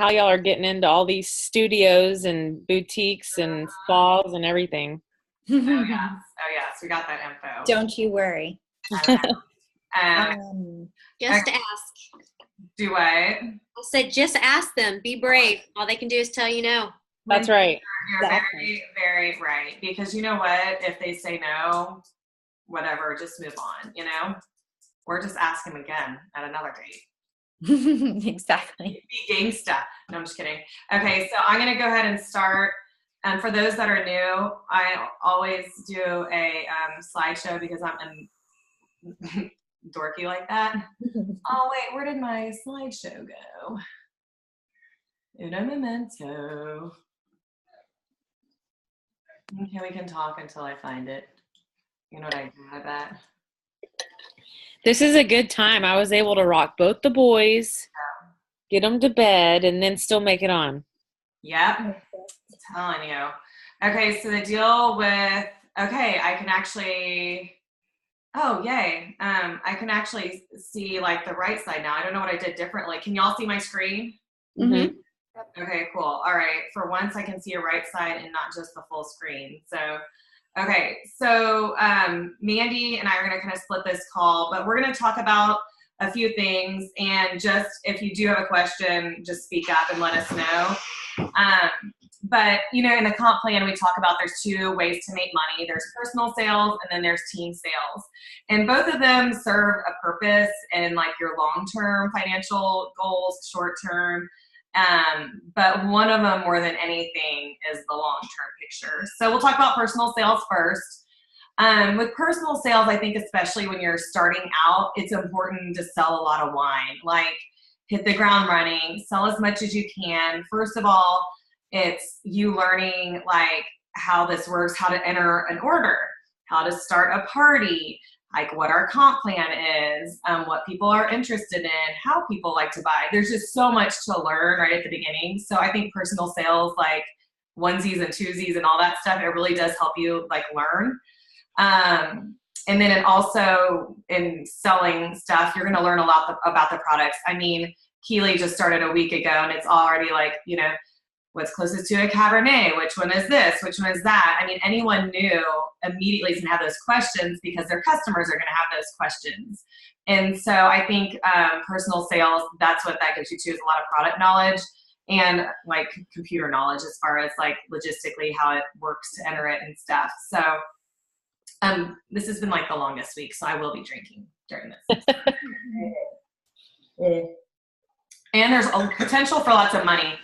how y'all are getting into all these studios and boutiques and spas and everything. Oh yes. Oh yes. We got that info. Don't you worry. Um, Just okay. ask. Do what? I said, just ask them. Be brave. All they can do is tell you no. That's right. You're Exactly. very, very right. Because you know what? If they say no, whatever, just move on, Or just ask them again at another date. Exactly. Be gangsta. No, I'm just kidding. Okay, so I'm going to go ahead and start. And for those that are new, I always do a slideshow because I'm dorky like that. Oh, wait, where did my slideshow go? Uno momento. Okay, we can talk until I find it. You know what I do, I bet. This is a good time. I was able to rock both the boys, get them to bed, and then still make it on. Yep, I'm telling you. Okay, so the deal with, I can actually, oh, yay. I can actually see like the right side now. I don't know what I did differently. Can y'all see my screen? Mm-hmm. Okay, cool. All right. For once, I can see a right side and not just the full screen. So, okay. So, Mandy and I are going to kind of split this call, but we're going to talk about a few things. And just if you do have a question, just speak up and let us know. But, in the comp plan, we talk about there's two ways to make money. There's personal sales and then there's team sales. And both of them serve a purpose in like your long-term financial goals, short-term. But one of them more than anything is the long-term picture. So we'll talk about personal sales first. With personal sales, I think especially when you're starting out, it's important to sell a lot of wine. Like hit the ground running, sell as much as you can. First of all, it's you learning like how this works, how to enter an order, how to start a party, like what our comp plan is, what people are interested in, how people like to buy. There's just so much to learn right at the beginning. So I think personal sales, like onesies and twosies and all that stuff, it really does help you like learn. And then it also in selling stuff, you're going to learn a lot about the products. I mean, Keely just started a week ago and it's already like, what's closest to a Cabernet? Which one is this? Which one is that? I mean, anyone new immediately is going to have those questions because their customers are going to have those questions. And so I think personal sales, that's what that gives you too, is a lot of product knowledge and like computer knowledge as far as like logistically how it works to enter it and stuff. So this has been like the longest week, so I will be drinking during this. And there's a potential for lots of money.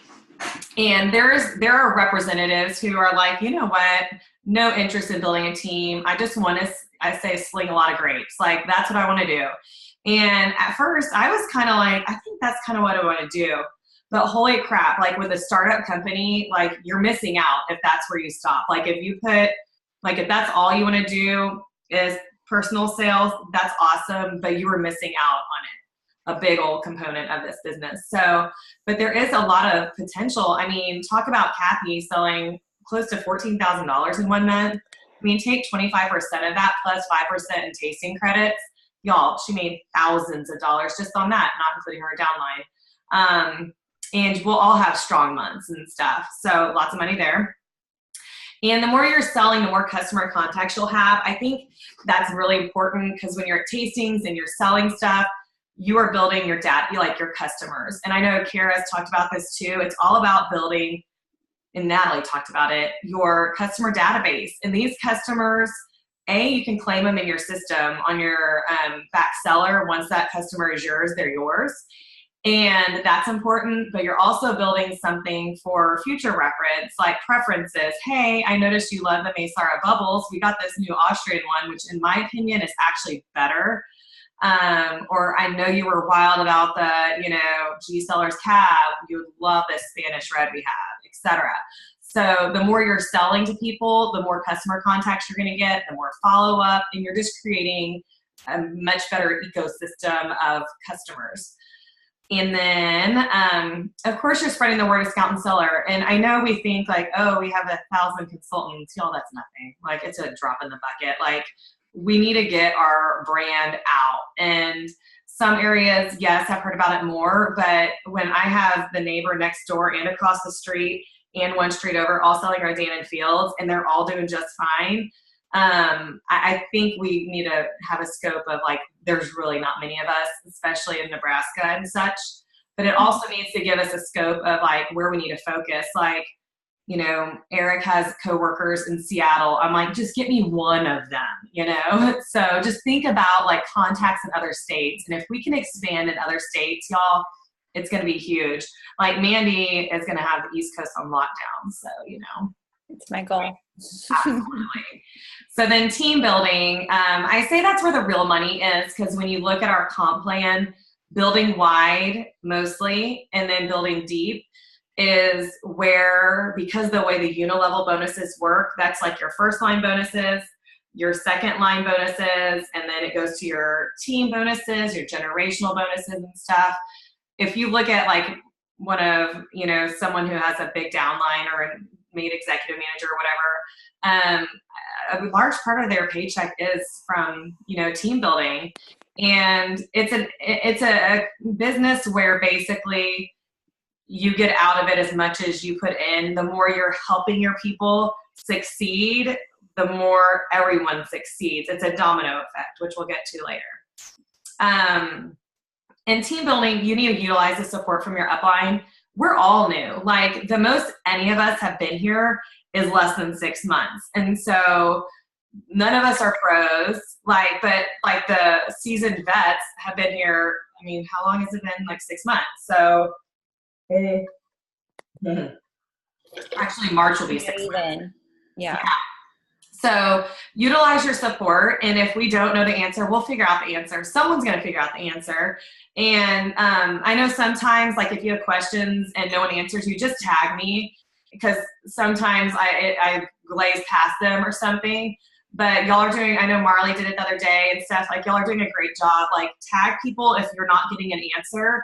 And there are representatives who are like, you know what, no interest in building a team. I just want to, I say, sling a lot of grapes. Like, that's what I want to do. And at first, I was kind of like, I think that's kind of what I want to do. But holy crap, like with a startup company, like you're missing out if that's where you stop. Like if you put, like if that's all you want to do is personal sales, that's awesome, but you were missing out on it. A big old component of this business. So, but there is a lot of potential. I mean, talk about Kathy selling close to $14,000 in 1 month. I mean, take 25% of that plus 5% in tasting credits. Y'all, she made thousands of dollars just on that, not including her downline. And we'll all have strong months and stuff. So lots of money there. And the more you're selling, the more customer contacts you'll have. I think that's really important because when you're at tastings and you're selling stuff, you are building your data, like your customers. And I know Kara's talked about this too. It's all about building, and Natalie talked about it, your customer database. And these customers, you can claim them in your system on your back seller. Once that customer is yours, they're yours. And that's important, but you're also building something for future reference, like preferences. Hey, I noticed you love the Maysara bubbles. We got this new Austrian one, which in my opinion is actually better. Or I know you were wild about the, G Cellars Cab. You would love this Spanish red we have, etc. So the more you're selling to people, the more customer contacts you're going to get, the more follow-up, and you're just creating a much better ecosystem of customers. And then, of course, you're spreading the word of Scout and Cellar. And I know we think like, oh, we have 1,000 consultants. Y'all, that's nothing. Like, it's a drop in the bucket. Like, we need to get our brand out. And Some areas, yes, I've heard about it more, but when I have the neighbor next door and across the street and one street over all selling Rodan Fields, and they're all doing just fine, I think we need to have a scope of like, there's really not many of us, especially in Nebraska and such, but it also needs to give us a scope of like where we need to focus. Like, you know, Eric has coworkers in Seattle. I'm like, just get me one of them, you know? So just think about like contacts in other states. And if we can expand in other states, y'all, it's going to be huge. Like Mandy is going to have the East Coast on lockdown. So, you know, It's my goal. absolutely. So then team building, I say that's where the real money is, because when you look at our comp plan, building wide mostly and then building deep is where, because the way the unilevel bonuses work, that's like your first line bonuses, your second line bonuses, and then it goes to your team bonuses, your generational bonuses and stuff. If you look at like one of, you know, someone who has a big downline or made executive manager or whatever, a large part of their paycheck is from, you know, team building. And it's a business where basically you get out of it as much as you put in. The more you're helping your people succeed, the more everyone succeeds. It's a domino effect, which we'll get to later. In team building, you need to utilize the support from your upline. We're all new. Like the most any of us have been here is less than 6 months. And so none of us are pros, but the seasoned vets have been here. I mean, how long has it been? Like 6 months. So actually March will be 6 months. Yeah. So utilize your support. And if we don't know the answer, we'll figure out the answer. Someone's going to figure out the answer. And I know sometimes, like if you have questions and no one answers you, just tag me, because sometimes I glaze past them or something. But y'all are doing, I know Marley did it the other day and stuff, like y'all are doing a great job. Like tag people if you're not getting an answer,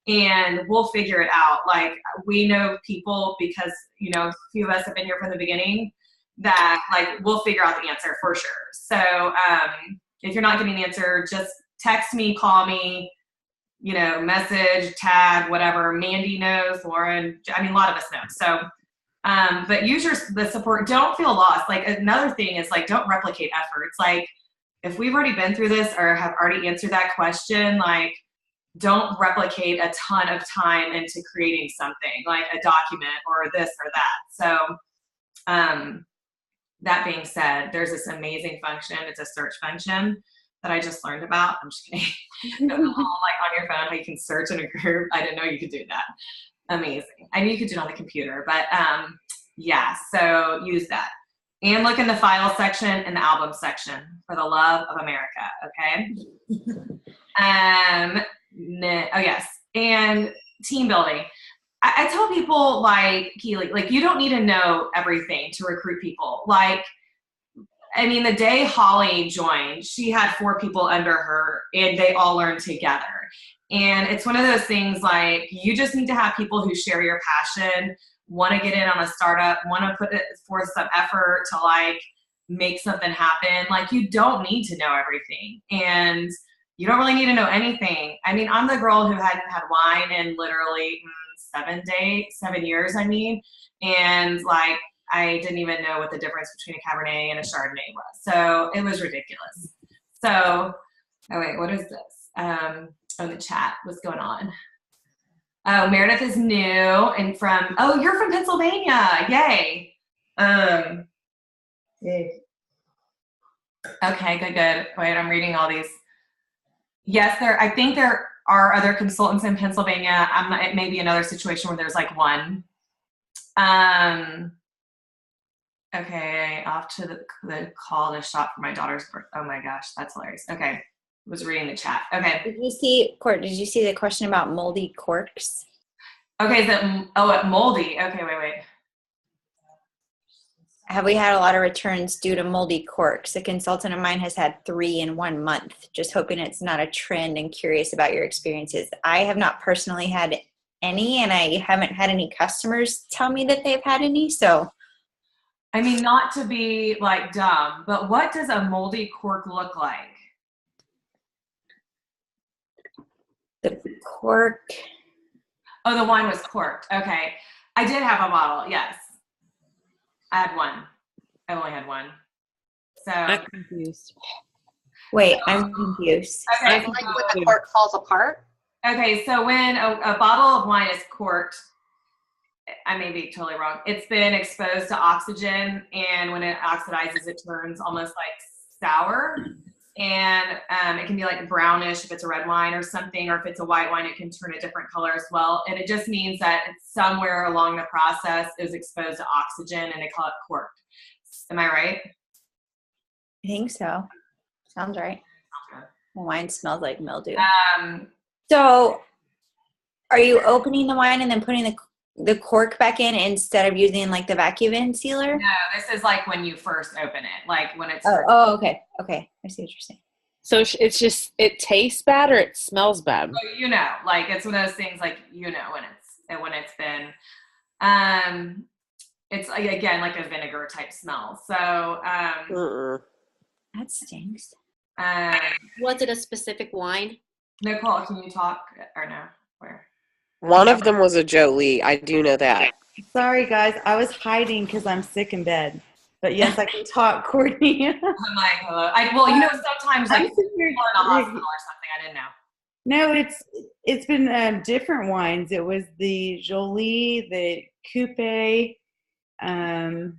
and we'll figure it out. Like we know people because, you know, a few of us have been here from the beginning, that like we'll figure out the answer for sure. So if you're not getting an answer, just text me, call me, you know, message, tag, whatever. Mandy knows, Lauren, I mean, a lot of us know. So but use the support. Don't feel lost. Like another thing is like, don't replicate efforts. Like if we've already been through this or have already answered that question, like don't replicate a ton of time into creating something like a document or this or that. So that being said, there's this amazing function. It's a search function that I just learned about. I'm just kidding. Like on your phone, how you can search in a group. I didn't know you could do that. Amazing. I knew you could do it on the computer, but yeah, so use that. And look in the file section and the album section, for the love of America, okay? Oh yes, and team building. I tell people like, Keely, like you don't need to know everything to recruit people. Like, I mean, the day Holly joined, she had 4 people under her and they all learned together. And it's one of those things like you just need to have people who share your passion, want to get in on a startup, want to put forth some effort to like make something happen. Like you don't need to know everything, and you don't really need to know anything. I mean, I'm the girl who hadn't had wine in literally 7 years, I mean, and like I didn't even know what the difference between a Cabernet and a Chardonnay was. So it was ridiculous. So, oh wait, what is this? Oh, the chat, what's going on? Oh, Meredith is new and you're from Pennsylvania. Yay. Okay, good. Wait, I'm reading all these. Yes, I think there are other consultants in Pennsylvania. It may be another situation where there's like one. Okay, off to the call to shop for my daughter's birth. Oh my gosh, that's hilarious. Okay, was reading the chat. Okay. Did you see the question about moldy corks? Okay, moldy. Okay, wait. Have we had a lot of returns due to moldy corks? A consultant of mine has had 3 in 1 month. Just hoping it's not a trend and curious about your experiences. I have not personally had any, and I haven't had any customers tell me that they've had any. So, I mean, not to be like dumb, but what does a moldy cork look like? The cork. Oh, the wine was corked. Okay. I did have a bottle. Yes. I had one. I only had one. So, I'm confused. Wait, I'm confused. okay. Like when the cork falls apart. Okay. So when a bottle of wine is corked, I may be totally wrong. It's been exposed to oxygen, and when it oxidizes, it turns almost like sour. And it can be like brownish if it's a red wine or something, or if it's a white wine, it can turn a different color as well. And it just means that it's somewhere along the process is exposed to oxygen, and they call it corked. Am I right? I think so. Sounds right. Okay. The wine smells like mildew. Um, So, are you opening the wine and then putting the cork back in instead of using like the vacuum sealer? no, this is like when you first open it, like when it's. Oh, okay. Okay. I see what you're saying. So it's just, it tastes bad or it smells bad? You know, like it's one of those things, like, you know, when it's been, it's again like a vinegar type smell. So, That stinks. Was it a specific wine? Nicole, can you talk or no? Where? One of them was a Jolie. I do know that. Sorry, guys. I was hiding because I'm sick in bed. But yes, I can talk, Courtney. I'm like, hello. Well, you know, sometimes like I'm people sitting here- in a hospital or something. I didn't know. No, it's been different wines. It was the Jolie, the Coupe. I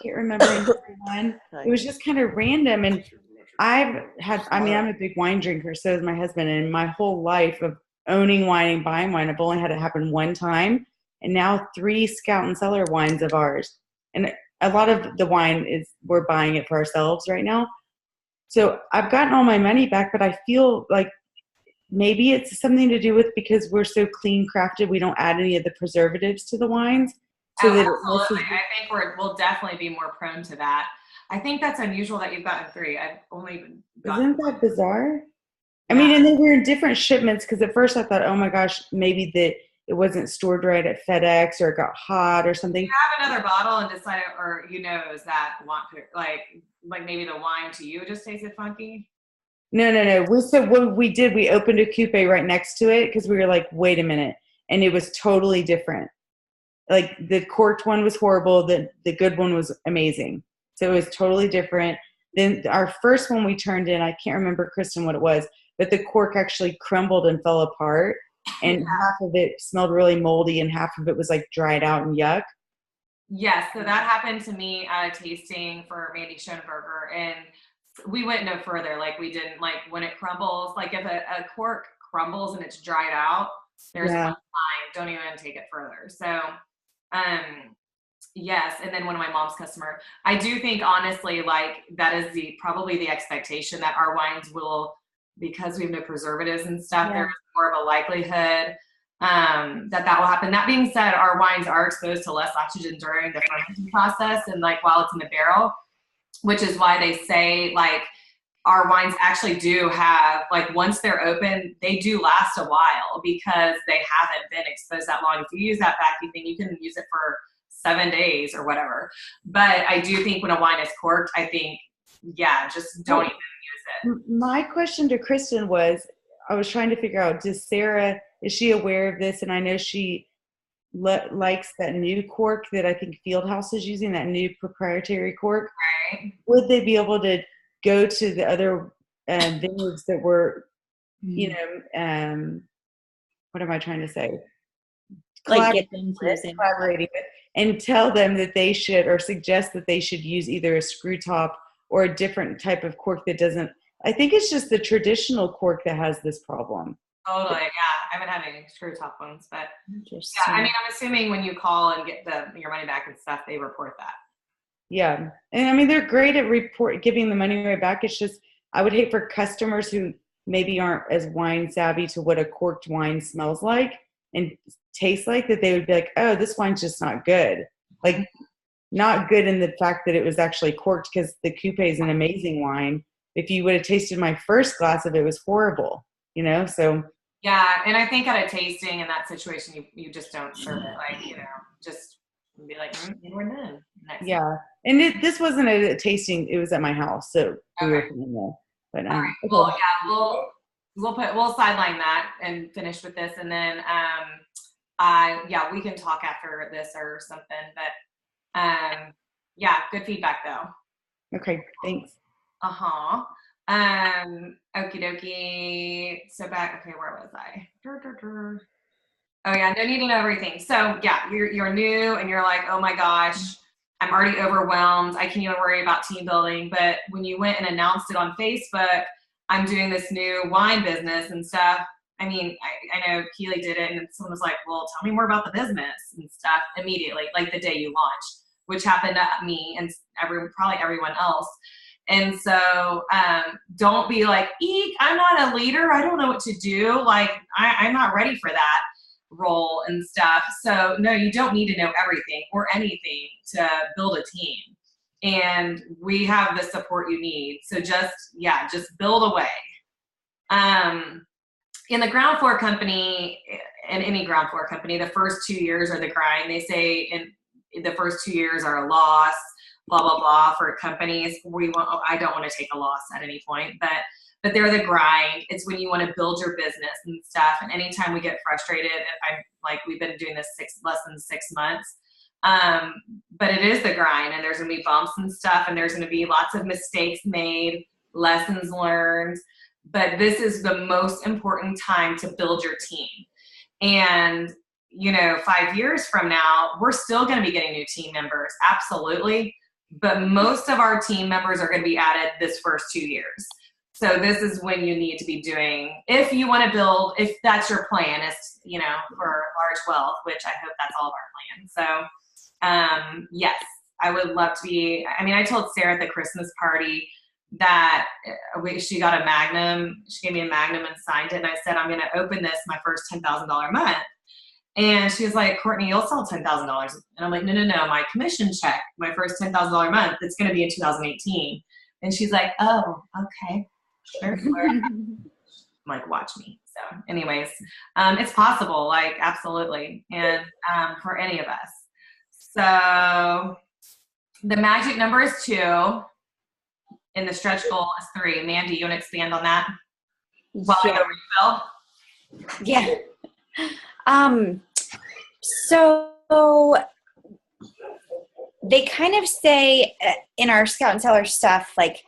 can't remember one. It was just kind of random, and I'm a big wine drinker. So is my husband, and my whole life of owning wine and buying wine, I've only had it happen one time, and now 3 Scout and Cellar wines of ours, and a lot of the wine we're buying it for ourselves right now. So I've gotten all my money back, but I feel like maybe it's something to do with because we're so clean crafted, we don't add any of the preservatives to the wines. So that Absolutely. I think we'll definitely be more prone to that. I think that's unusual that you've gotten 3. I've only gotten. Isn't that bizarre? I mean, and they were in different shipments because at first I thought, oh my gosh, maybe it wasn't stored right at FedEx or it got hot or something. You have another bottle and decided, or is that like maybe the wine to you just tasted funky? No. What we did, we opened a coupe right next to it because we were like, wait a minute. And it was totally different. Like the corked one was horrible. The good one was amazing. So it was totally different. Then our first one we turned in, I can't remember, Kristen, what it was, but the cork actually crumbled and fell apart. And half of it smelled really moldy and half of it was like dried out and yuck. Yes, so that happened to me at a tasting for Mandy Schoenberger, and we went no further. Like we didn't, like when it crumbles, like if a cork crumbles and it's dried out, there's one line, don't even take it further. So, yes, and then one of my mom's customer, I do think honestly, like that is probably the expectation that our wines will, because we have no preservatives and stuff, there's more of a likelihood that will happen. That being said, our wines are exposed to less oxygen during the fermenting process and like while it's in the barrel, which is why they say like our wines actually do have, like once they're open, they do last a while because they haven't been exposed that long. If you use that vacuum thing, you can use it for 7 days or whatever. But I do think when a wine is corked, I think, just don't even use it. My question to Kristen was, I was trying to figure out, is she aware of this? And I know she likes that new cork that I think Fieldhouse is using, that new proprietary cork. Right. Would they be able to go to the other vineyards that were, what am I trying to say? Like get them to collaborating with, and tell them that they should, or suggest that they should use either a screw top or a different type of cork that doesn't. I think it's just the traditional cork that has this problem. Totally, yeah. I haven't had any screw top ones, but Interesting. I mean, I'm assuming when you call and get your money back and stuff, they report that. Yeah, and I mean they're great at giving the money right back. It's just I would hate for customers who maybe aren't as wine savvy to what a corked wine smells like and tastes like, that they would be like, oh, this wine's just not good. Like not good in the fact that it was actually corked, because the Coupe is an amazing wine. If you would have tasted my first glass of it, was horrible, so. Yeah, and I think at a tasting in that situation, you just don't serve it. Like, just be like, we're done. Yeah, and this wasn't a tasting, it was at my house, so we were in there. But all right. okay. Well, we'll sideline that and finish with this, and then yeah, we can talk after this or something. But yeah, good feedback though. Okay, thanks. Okie dokie. So back. Okay, where was I? Oh yeah, no need to know everything. So yeah, you're new and you're like, oh my gosh, I'm already overwhelmed. I can't even worry about team building. But when you went and announced it on Facebook, I'm doing this new wine business and stuff. I mean, I know Keely did it, and someone was like, well, tell me more about the business and stuff immediately, like the day you launched, which happened to me and probably everyone else. And so don't be like, eek, I'm not a leader. I don't know what to do. Like, I'm not ready for that role and stuff. So no, you don't need to know everything or anything to build a team. And we have the support you need. So just build away. In the ground floor company, in any ground floor company, the first 2 years are the grind. They say in the first 2 years are a loss, blah, blah, blah. For companies, I don't want to take a loss at any point, but they're the grind. It's when you want to build your business and stuff. And anytime we get frustrated, we've been doing this less than 6 months. But it is the grind, and there's going to be bumps and stuff, and there's going to be lots of mistakes made, lessons learned. But this is the most important time to build your team. And, 5 years from now, we're still going to be getting new team members. Absolutely. But most of our team members are going to be added this first 2 years. So this is when you need to be doing, if you want to build, if that's your plan, is, for large wealth, which I hope that's all of our plan. So, yes, I would love to be, I told Sarah at the Christmas party that she got a Magnum. She gave me a Magnum and signed it. And I said, I'm going to open this my first $10,000 month. And she was like, Courtney, you'll sell $10,000. And I'm like, no, my commission check, my first $10,000 month, it's going to be in 2018. And she's like, oh, okay. Sure. I'm like, watch me. So anyways, it's possible, like, absolutely. And for any of us. So the magic number is 2. And the stretch goal is 3. Mandy, you want to expand on that? While I go refill? Yeah. So they kind of say in our Scout and Seller stuff, like,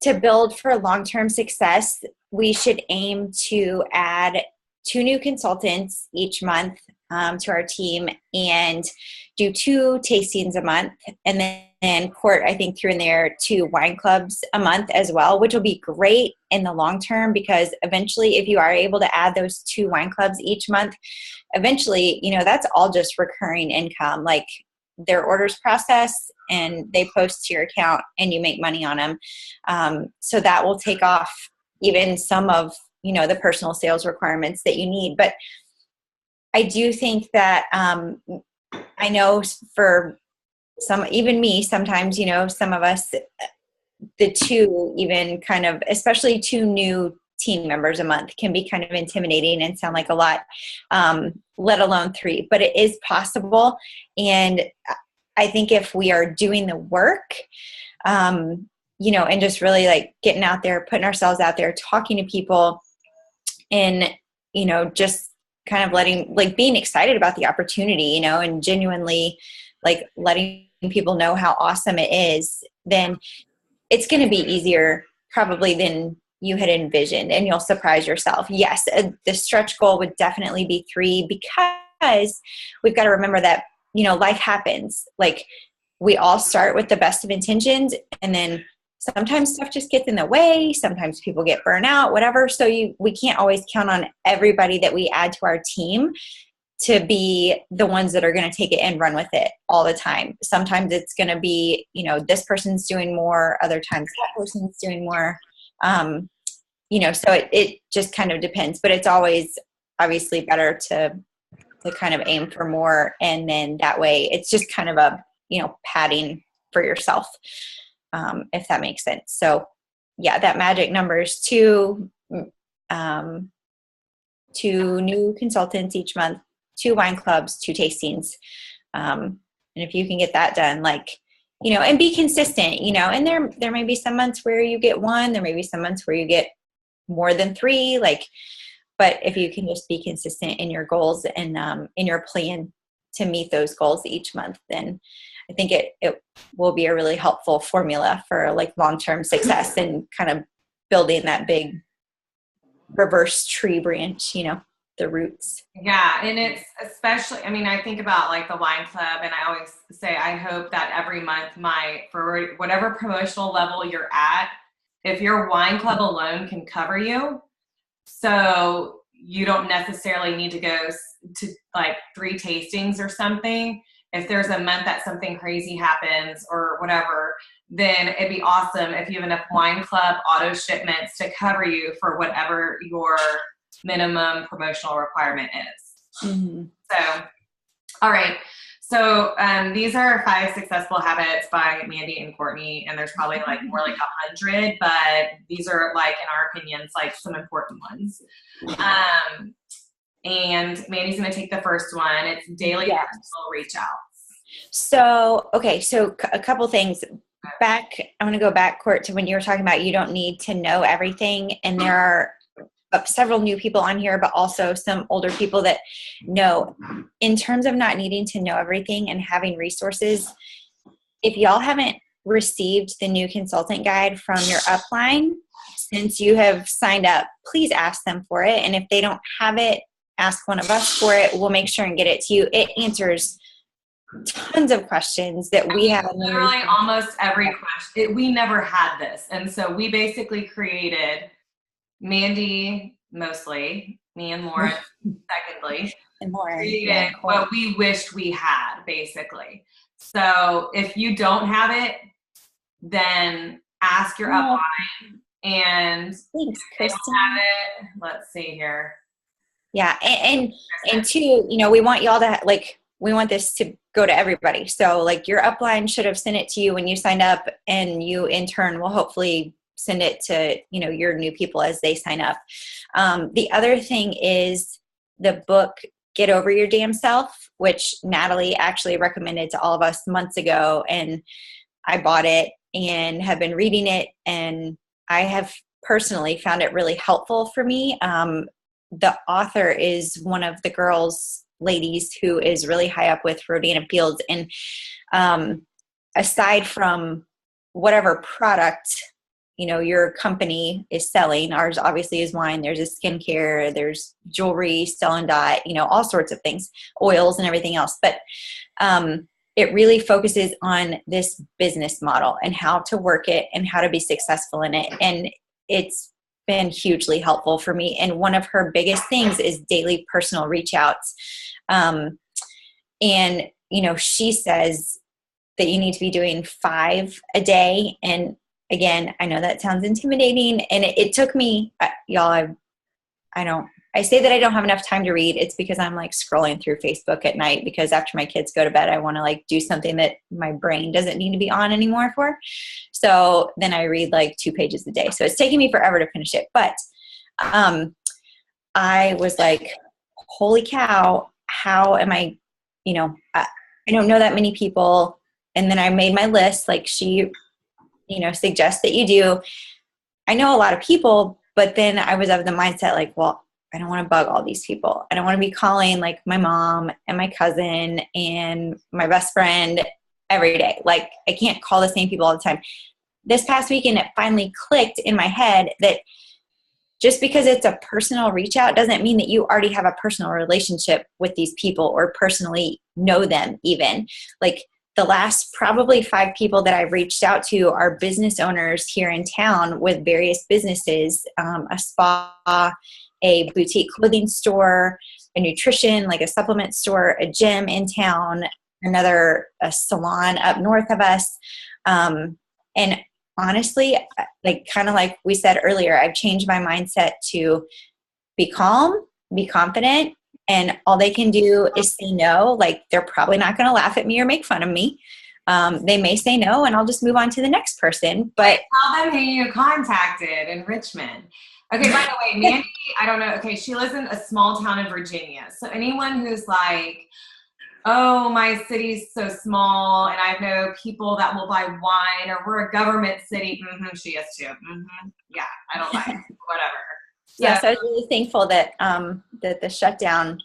to build for long-term success, we should aim to add 2 new consultants each month to our team and do 2 tastings a month. And then Court, I think, threw in there 2 wine clubs a month as well, which will be great in the long term, because eventually if you are able to add those 2 wine clubs each month, eventually, that's all just recurring income. Like, their orders process and they post to your account and you make money on them. So that will take off even some of, the personal sales requirements that you need. But I do think that I know for some, even me, sometimes, some of us, the 2 even kind of, especially 2 new team members a month can be kind of intimidating and sound like a lot, let alone 3, but it is possible. And I think if we are doing the work, and just really like getting out there, putting ourselves out there, talking to people, and, just kind of being excited about the opportunity, and genuinely like letting people know how awesome it is, then it's going to be easier probably than you had envisioned, and you'll surprise yourself. Yes, the stretch goal would definitely be 3, because we've got to remember that, life happens. Like, we all start with the best of intentions, and then sometimes stuff just gets in the way. Sometimes people get burnt out, whatever. So we can't always count on everybody that we add to our team to be the ones that are going to take it and run with it all the time. Sometimes it's going to be, this person's doing more, other times that person's doing more. So it just kind of depends, but it's always obviously better to kind of aim for more. And then that way it's just kind of a, padding for yourself, if that makes sense. So yeah, that magic number is 2 new consultants each month, 2 wine clubs, 2 tastings. And if you can get that done, and be consistent, and there may be some months where you get 1, there may be some months where you get more than 3, like, but if you can just be consistent in your goals and in your plan to meet those goals each month, then I think it will be a really helpful formula for like long-term success and kind of building that big reverse tree branch, the roots. Yeah, and it's especially, I mean, I think about like the wine club, and I always say I hope that every month for whatever promotional level you're at, if your wine club alone can cover you, so you don't necessarily need to go to like 3 tastings or something. If there's a month that something crazy happens or whatever, then it'd be awesome if you have enough wine club auto shipments to cover you for whatever your minimum promotional requirement is. Mm-hmm. So, all right. So these are 5 successful habits by Mandy and Courtney, and there's probably like more like 100, but these are like, in our opinions, like some important ones. And Mandy's going to take the first one. It's daily personal reach outs. So, okay. So a couple things back. I want to go back, Court, to when you were talking about you don't need to know everything. And there are several new people on here, but also some older people that know. In terms of not needing to know everything and having resources, if y'all haven't received the new consultant guide from your upline, since you have signed up, please ask them for it. And if they don't have it, ask one of us for it. We'll make sure and get it to you. It answers tons of questions that we have. Literally almost every question. We never had this. And so we basically created, Mandy mostly, me and Lauren secondly, and more created what we wished we had, basically. So if you don't have it, then ask your upline. And thanks, Kristen. Have it. Let's see here. Yeah, and two, we want y'all to we want this to go to everybody. So like your upline should have sent it to you when you signed up, and you in turn will hopefully send it to your new people as they sign up. The other thing is the book Get Over Your Damn Self, which Natalie actually recommended to all of us months ago, and I bought it and have been reading it, and I have personally found it really helpful for me. The author is one of the ladies who is really high up with Rodan & Fields. And aside from whatever product, your company is selling, ours obviously is wine. There's a skincare, there's jewelry, Stella & Dot, all sorts of things, oils and everything else. But it really focuses on this business model and how to work it and how to be successful in it. And it's been hugely helpful for me. And one of her biggest things is daily personal reach outs. And, she says that you need to be doing 5 a day. And again, I know that sounds intimidating, and it took me, y'all, I say that I don't have enough time to read. It's because I'm like scrolling through Facebook at night, because after my kids go to bed, I want to like do something that my brain doesn't need to be on anymore for. So then I read like 2 pages a day. So it's taking me forever to finish it. But I was like, holy cow, how am I, I don't know that many people. And then I made my list, like she, suggests that you do. I know a lot of people, but then I was of the mindset like, well, I don't want to bug all these people. I don't want to be calling like my mom and my cousin and my best friend every day. Like I can't call the same people all the time. This past weekend, it finally clicked in my head that just because it's a personal reach out doesn't mean that you already have a personal relationship with these people or personally know them even. Like the last probably 5 people that I've reached out to are business owners here in town with various businesses, a spa, a boutique clothing store, a nutrition, like a supplement store, a gym in town, a salon up north of us. And honestly, like kind of like we said earlier, I've changed my mindset to be calm, be confident, and all they can do is say no. Like they're probably not going to laugh at me or make fun of me. They may say no, and I'll just move on to the next person. But tell them who you contacted in Richmond. Okay, by the way, Mandy, I don't know. Okay, she lives in a small town in Virginia. So anyone who's like, oh, my city's so small and I know people that will buy wine, or we're a government city. She is too. Yeah, I don't buy it. Whatever. Yes, I was really thankful that that the shutdown,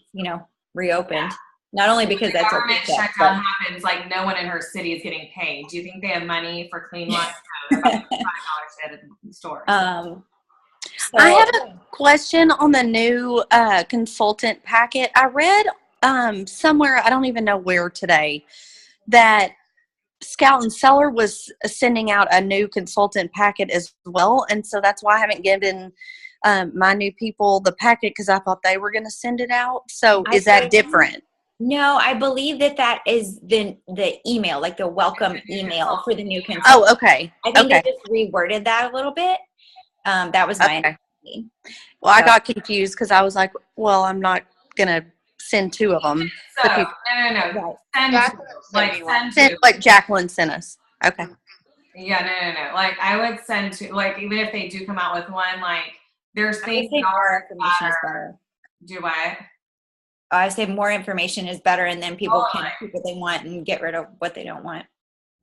reopened. Not only because the that's government open, shutdown happens, like no one in her city is getting paid. Do you think they have money for clean lunch? No, they're buying $5 at the store. so, I have a question on the new consultant packet. I read somewhere, I don't even know where today, that Scout and Seller was sending out a new consultant packet as well. And so that's why I haven't given my new people the packet, because I thought they were going to send it out. So is that different? No, I believe that is the email, like the welcome email for the new consultant. Oh, okay. I think they just reworded that a little bit. That was my understanding. Well, I got confused because I was like, well, I'm not going to send two of them. So, no. Send what Jacqueline sent us. Okay. Yeah, no. Like, I would send to, like, even if they do come out with one, like, there's things more information is better. Do what? I say more information is better, and then people can keep what they want and get rid of what they don't want.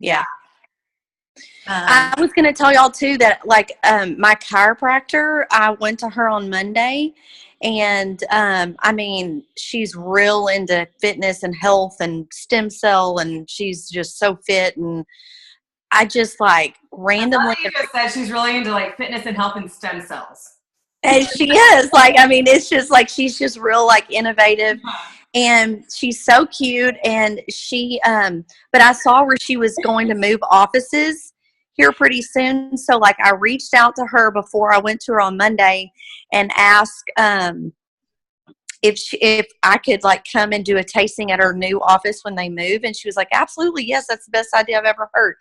Yeah. I was going to tell y'all too that, like, my chiropractor, I went to her on Monday, and I mean, she's real into fitness and health and stem cell, and she's just so fit. And I just like randomly. You just said she's really into like fitness and health and stem cells. And she is, like, I mean, it's just like she's just real, like, innovative. And she's so cute. And she, but I saw where she was going to move offices here pretty soon. So, like, I reached out to her before I went to her on Monday and asked if I could, like, come and do a tasting at her new office when they move. And she was like, absolutely, yes, that's the best idea I've ever heard.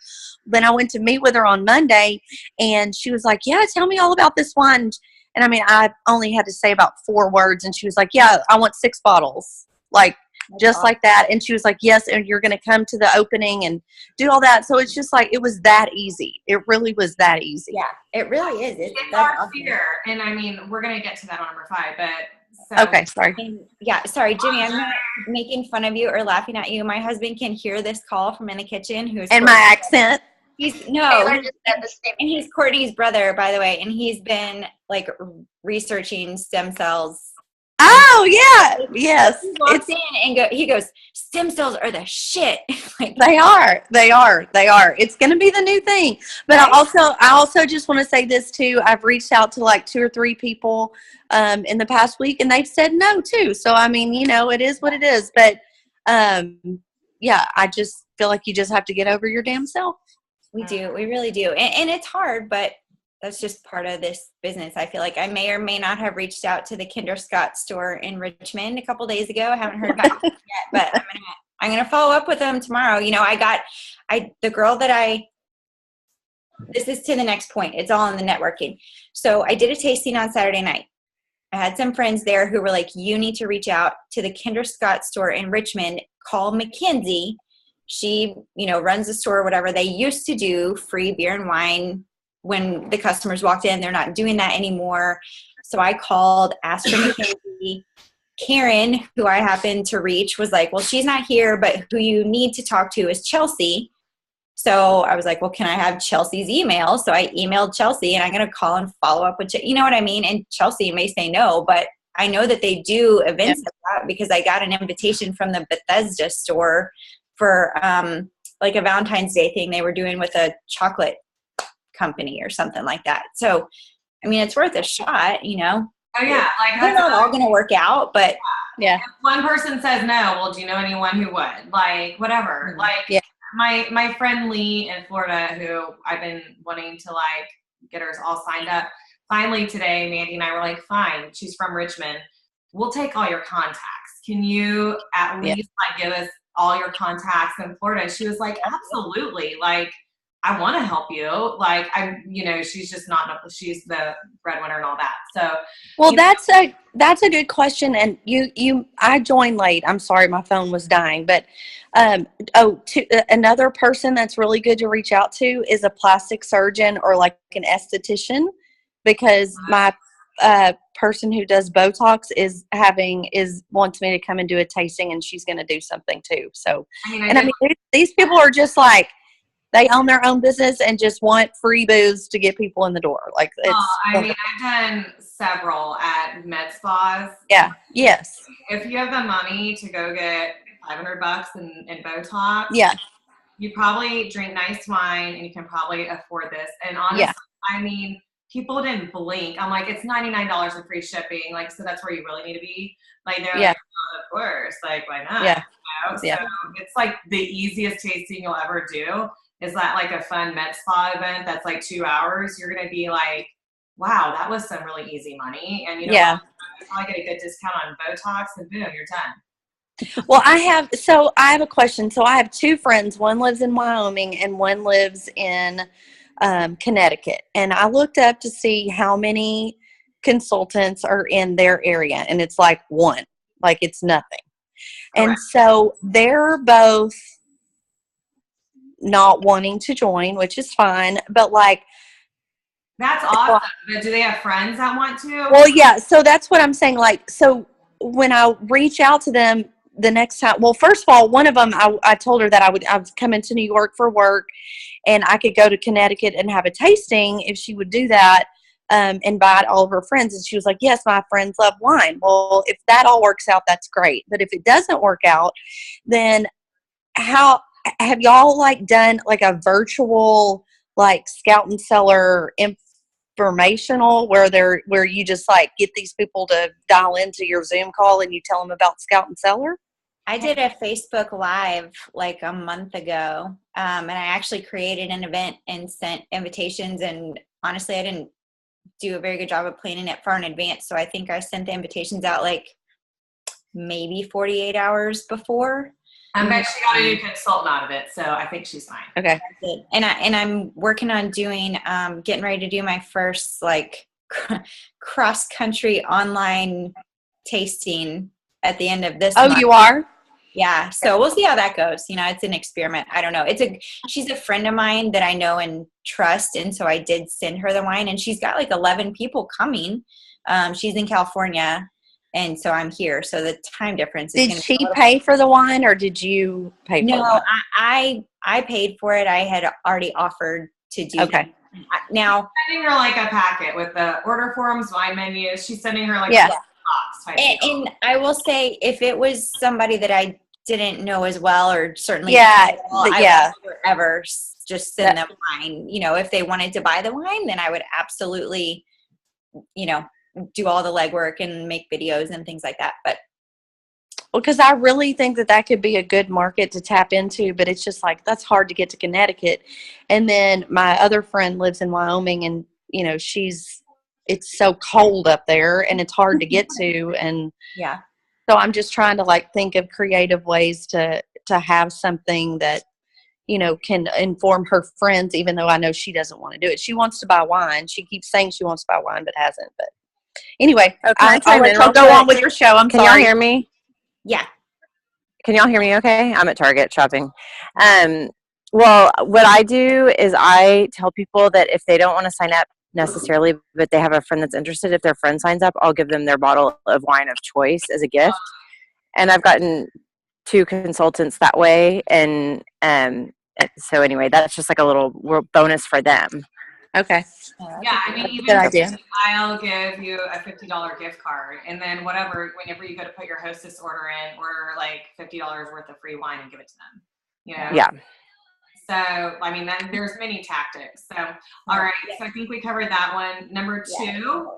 Then I went to meet with her on Monday, and she was like, yeah, tell me all about this one. And I mean, I only had to say about 4 words, and she was like, yeah, I want 6 bottles. Like, just awesome. Like that. And she was like, yes, and you're going to come to the opening and do all that. So it's just like, it was that easy. It really was that easy. Yeah, it really is. It's our awesome. Fear. And I mean, we're going to get to that on number 5, but. So. Okay, sorry. Sorry, Jimmy, I'm not making fun of you or laughing at you. My husband can hear this call from in the kitchen. And my accent. And he's Courtney's brother, by the way, and he's been like researching stem cells. Oh yeah, yes. He walks in and he goes, stem cells are the shit. Like, they are. It's going to be the new thing. But right? I also just want to say this too. I've reached out to like 2 or 3 people in the past week, and they've said no too. So I mean, it is what it is. But yeah, I just feel like you just have to get over your damn self. We do. We really do. And it's hard, but that's just part of this business. I feel like I may or may not have reached out to the Kinder Scott store in Richmond a couple days ago. I haven't heard back yet, but I'm gonna follow up with them tomorrow. The girl that this is to the next point. It's all in the networking. So I did a tasting on Saturday night. I had some friends there who were like, you need to reach out to the Kinder Scott store in Richmond. Call Mackenzie. She, runs the store or whatever. They used to do free beer and wine when the customers walked in. They're not doing that anymore. So I called, asked for Mackenzie. Karen, who I happened to reach, was like, well, she's not here, but who you need to talk to is Chelsea. So I was like, well, can I have Chelsea's email? So I emailed Chelsea, and I'm going to call and follow up with you know what I mean? And Chelsea may say no, but I know that they do events like that because I got an invitation from the Bethesda store for like a Valentine's Day thing they were doing with a chocolate company or something like that. So, I mean, it's worth a shot, Oh yeah, like they're not all going to work out, but yeah. If one person says no, well, do you know anyone who would? Like, whatever. Mm-hmm. Like, my friend Lee in Florida, who I've been wanting to like get her all signed up. Finally today, Mandy and I were like, fine. She's from Richmond. We'll take all your contacts. Can you at least like give us all your contacts in Florida? And she was like, absolutely. Like, I want to help you. Like, she's just she's the breadwinner and all that. So, well, that's a good question. And I joined late. I'm sorry, my phone was dying. But another person that's really good to reach out to is a plastic surgeon or like an esthetician, because my person who does Botox wants me to come and do a tasting, and she's going to do something too. So, these people are just like, they own their own business and just want free booze to get people in the door. Like, I've done several at med spas. Yeah. Yes. If you have the money to go get $500 in Botox, Yeah. you probably drink nice wine and you can probably afford this. And honestly, Yeah. I mean, people didn't blink. I'm like, it's $99 in free shipping. Like, so that's where you really need to be. Like, they're Yeah. like, oh, of course. Like, why not? Yeah. You know? Yeah. So it's like the easiest tasting you'll ever do. Is that like a fun med spa event that's like 2 hours? You're going to be like, wow, that was some really easy money. And you know, Yeah. you probably get a good discount on Botox and boom, you're done. Well, I have a question. So I have two friends. One lives in Wyoming and one lives in Connecticut. And I looked up to see how many consultants are in their area. And it's like one, like it's nothing. And Correct. so they're both not wanting to join, which is fine. But like, That's awesome. But do they have friends that want to? well, yeah. So that's what I'm saying. Like, so when I reach out to them the next time, well, first of all, one of them, I told her that I was coming to New York for work and I could go to Connecticut and have a tasting if she would do that, invite all of her friends. And she was like, yes, my friends love wine. Well, if that all works out, that's great. But if it doesn't work out, then how have y'all like done like a virtual like Scout and Cellar informational where you just like get these people to dial into your Zoom call and you tell them about Scout and Cellar? I did a Facebook Live like a month ago, and I actually created an event and sent invitations. And honestly, I didn't do a very good job of planning it far in advance. So I think I sent the invitations out like maybe 48 hours before. I bet she got a new consultant out of it, so I think she's fine. Okay. And I'm working on doing, getting ready to do my first like cross country online tasting at the end of this month. You are? Yeah. So we'll see how that goes. You know, it's an experiment. I don't know. She's a friend of mine that I know and trust. And so I did send her the wine and she's got like 11 people coming. She's in California and so I'm here. So the time difference is Did she pay for the wine or did you pay for it? No, I paid for it. I had already offered to do Okay. that. Now Sending her like a packet with the order forms, wine menus. She's sending her like Yeah. a box type deal. and I will say if it was somebody that I didn't know as well or certainly Yeah, didn't know, I yeah. would never ever just send them wine. You know, if they wanted to buy the wine, then I would absolutely, you know, do all the legwork and make videos and things like that. But Well, because I really think that could be a good market to tap into, but it's just like, that's hard to get to Connecticut. And then my other friend lives in Wyoming and, you know, it's so cold up there and it's hard to get to. And yeah. so I'm just trying to like think of creative ways to have something that, you know, can inform her friends, even though I know she doesn't want to do it. She wants to buy wine. She keeps saying she wants to buy wine, but hasn't. But anyway, Can I I'll chime let in y'all real go quick? on with your show. I'm Can y'all sorry. hear me? Yeah. Can y'all hear me okay? I'm at Target shopping. Well, what I do is I tell people that if they don't want to sign up necessarily, but they have a friend that's interested, if their friend signs up, I'll give them their bottle of wine of choice as a gift. And I've gotten 2 consultants that way. And so anyway, that's just like a little bonus for them. Okay. Yeah, I mean, even Good idea. I'll give you a $50 gift card, and then whenever you go to put your hostess order in, order like $50 worth of free wine and give it to them. You know? Yeah. So, I mean, then there's many tactics. So, all right. So I think we covered that one. Number 2,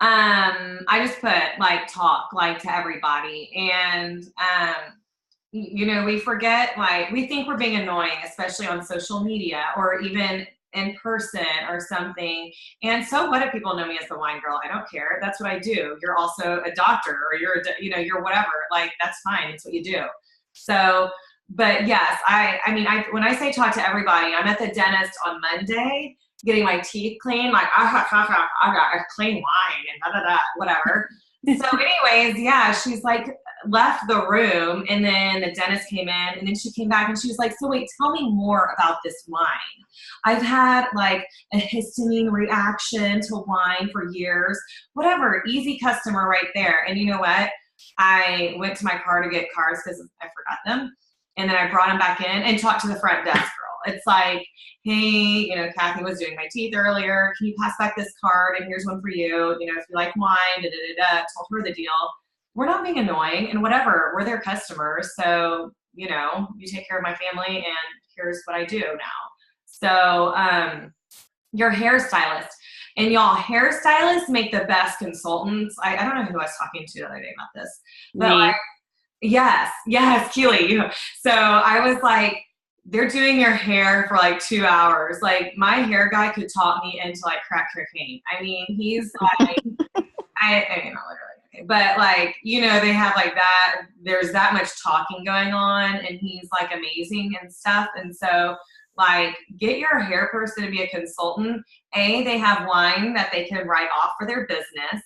I just put like talk like to everybody, and you know, we forget, like, we think we're being annoying, especially on social media or even in person or something. And so what if people know me as the wine girl? I don't care. That's what I do. You're also a doctor or you're whatever. Like, that's fine. It's what you do. So, but yes, I mean, when I say talk to everybody, I'm at the dentist on Monday getting my teeth clean. Like, I got a clean wine and whatever. So anyways, yeah, she's like left the room, and then the dentist came in, and then she came back and she was like, so wait, tell me more about this wine. I've had like a histamine reaction to wine for years, whatever, easy customer right there. And you know what? I went to my car to get cards because I forgot them. And then I brought them back in and talked to the front desk girl. It's like, hey, you know, Kathy was doing my teeth earlier. Can you pass back this card? And here's one for you. You know, if you like wine, told her the deal. We're not being annoying and whatever. We're their customers. So, you know, you take care of my family and here's what I do now. So, your hairstylist. And y'all, hairstylists make the best consultants. I don't know who I was talking to the other day about this. But Me. like, yes, Keely. So I was like, they're doing your hair for like 2 hours. Like my hair guy could talk me into like crack cocaine. I mean, he's like, I mean, not literally, but like, you know, they have like that, there's that much talking going on and he's like amazing and stuff. And so like get your hair person to be a consultant. A, they have wine that they can write off for their business.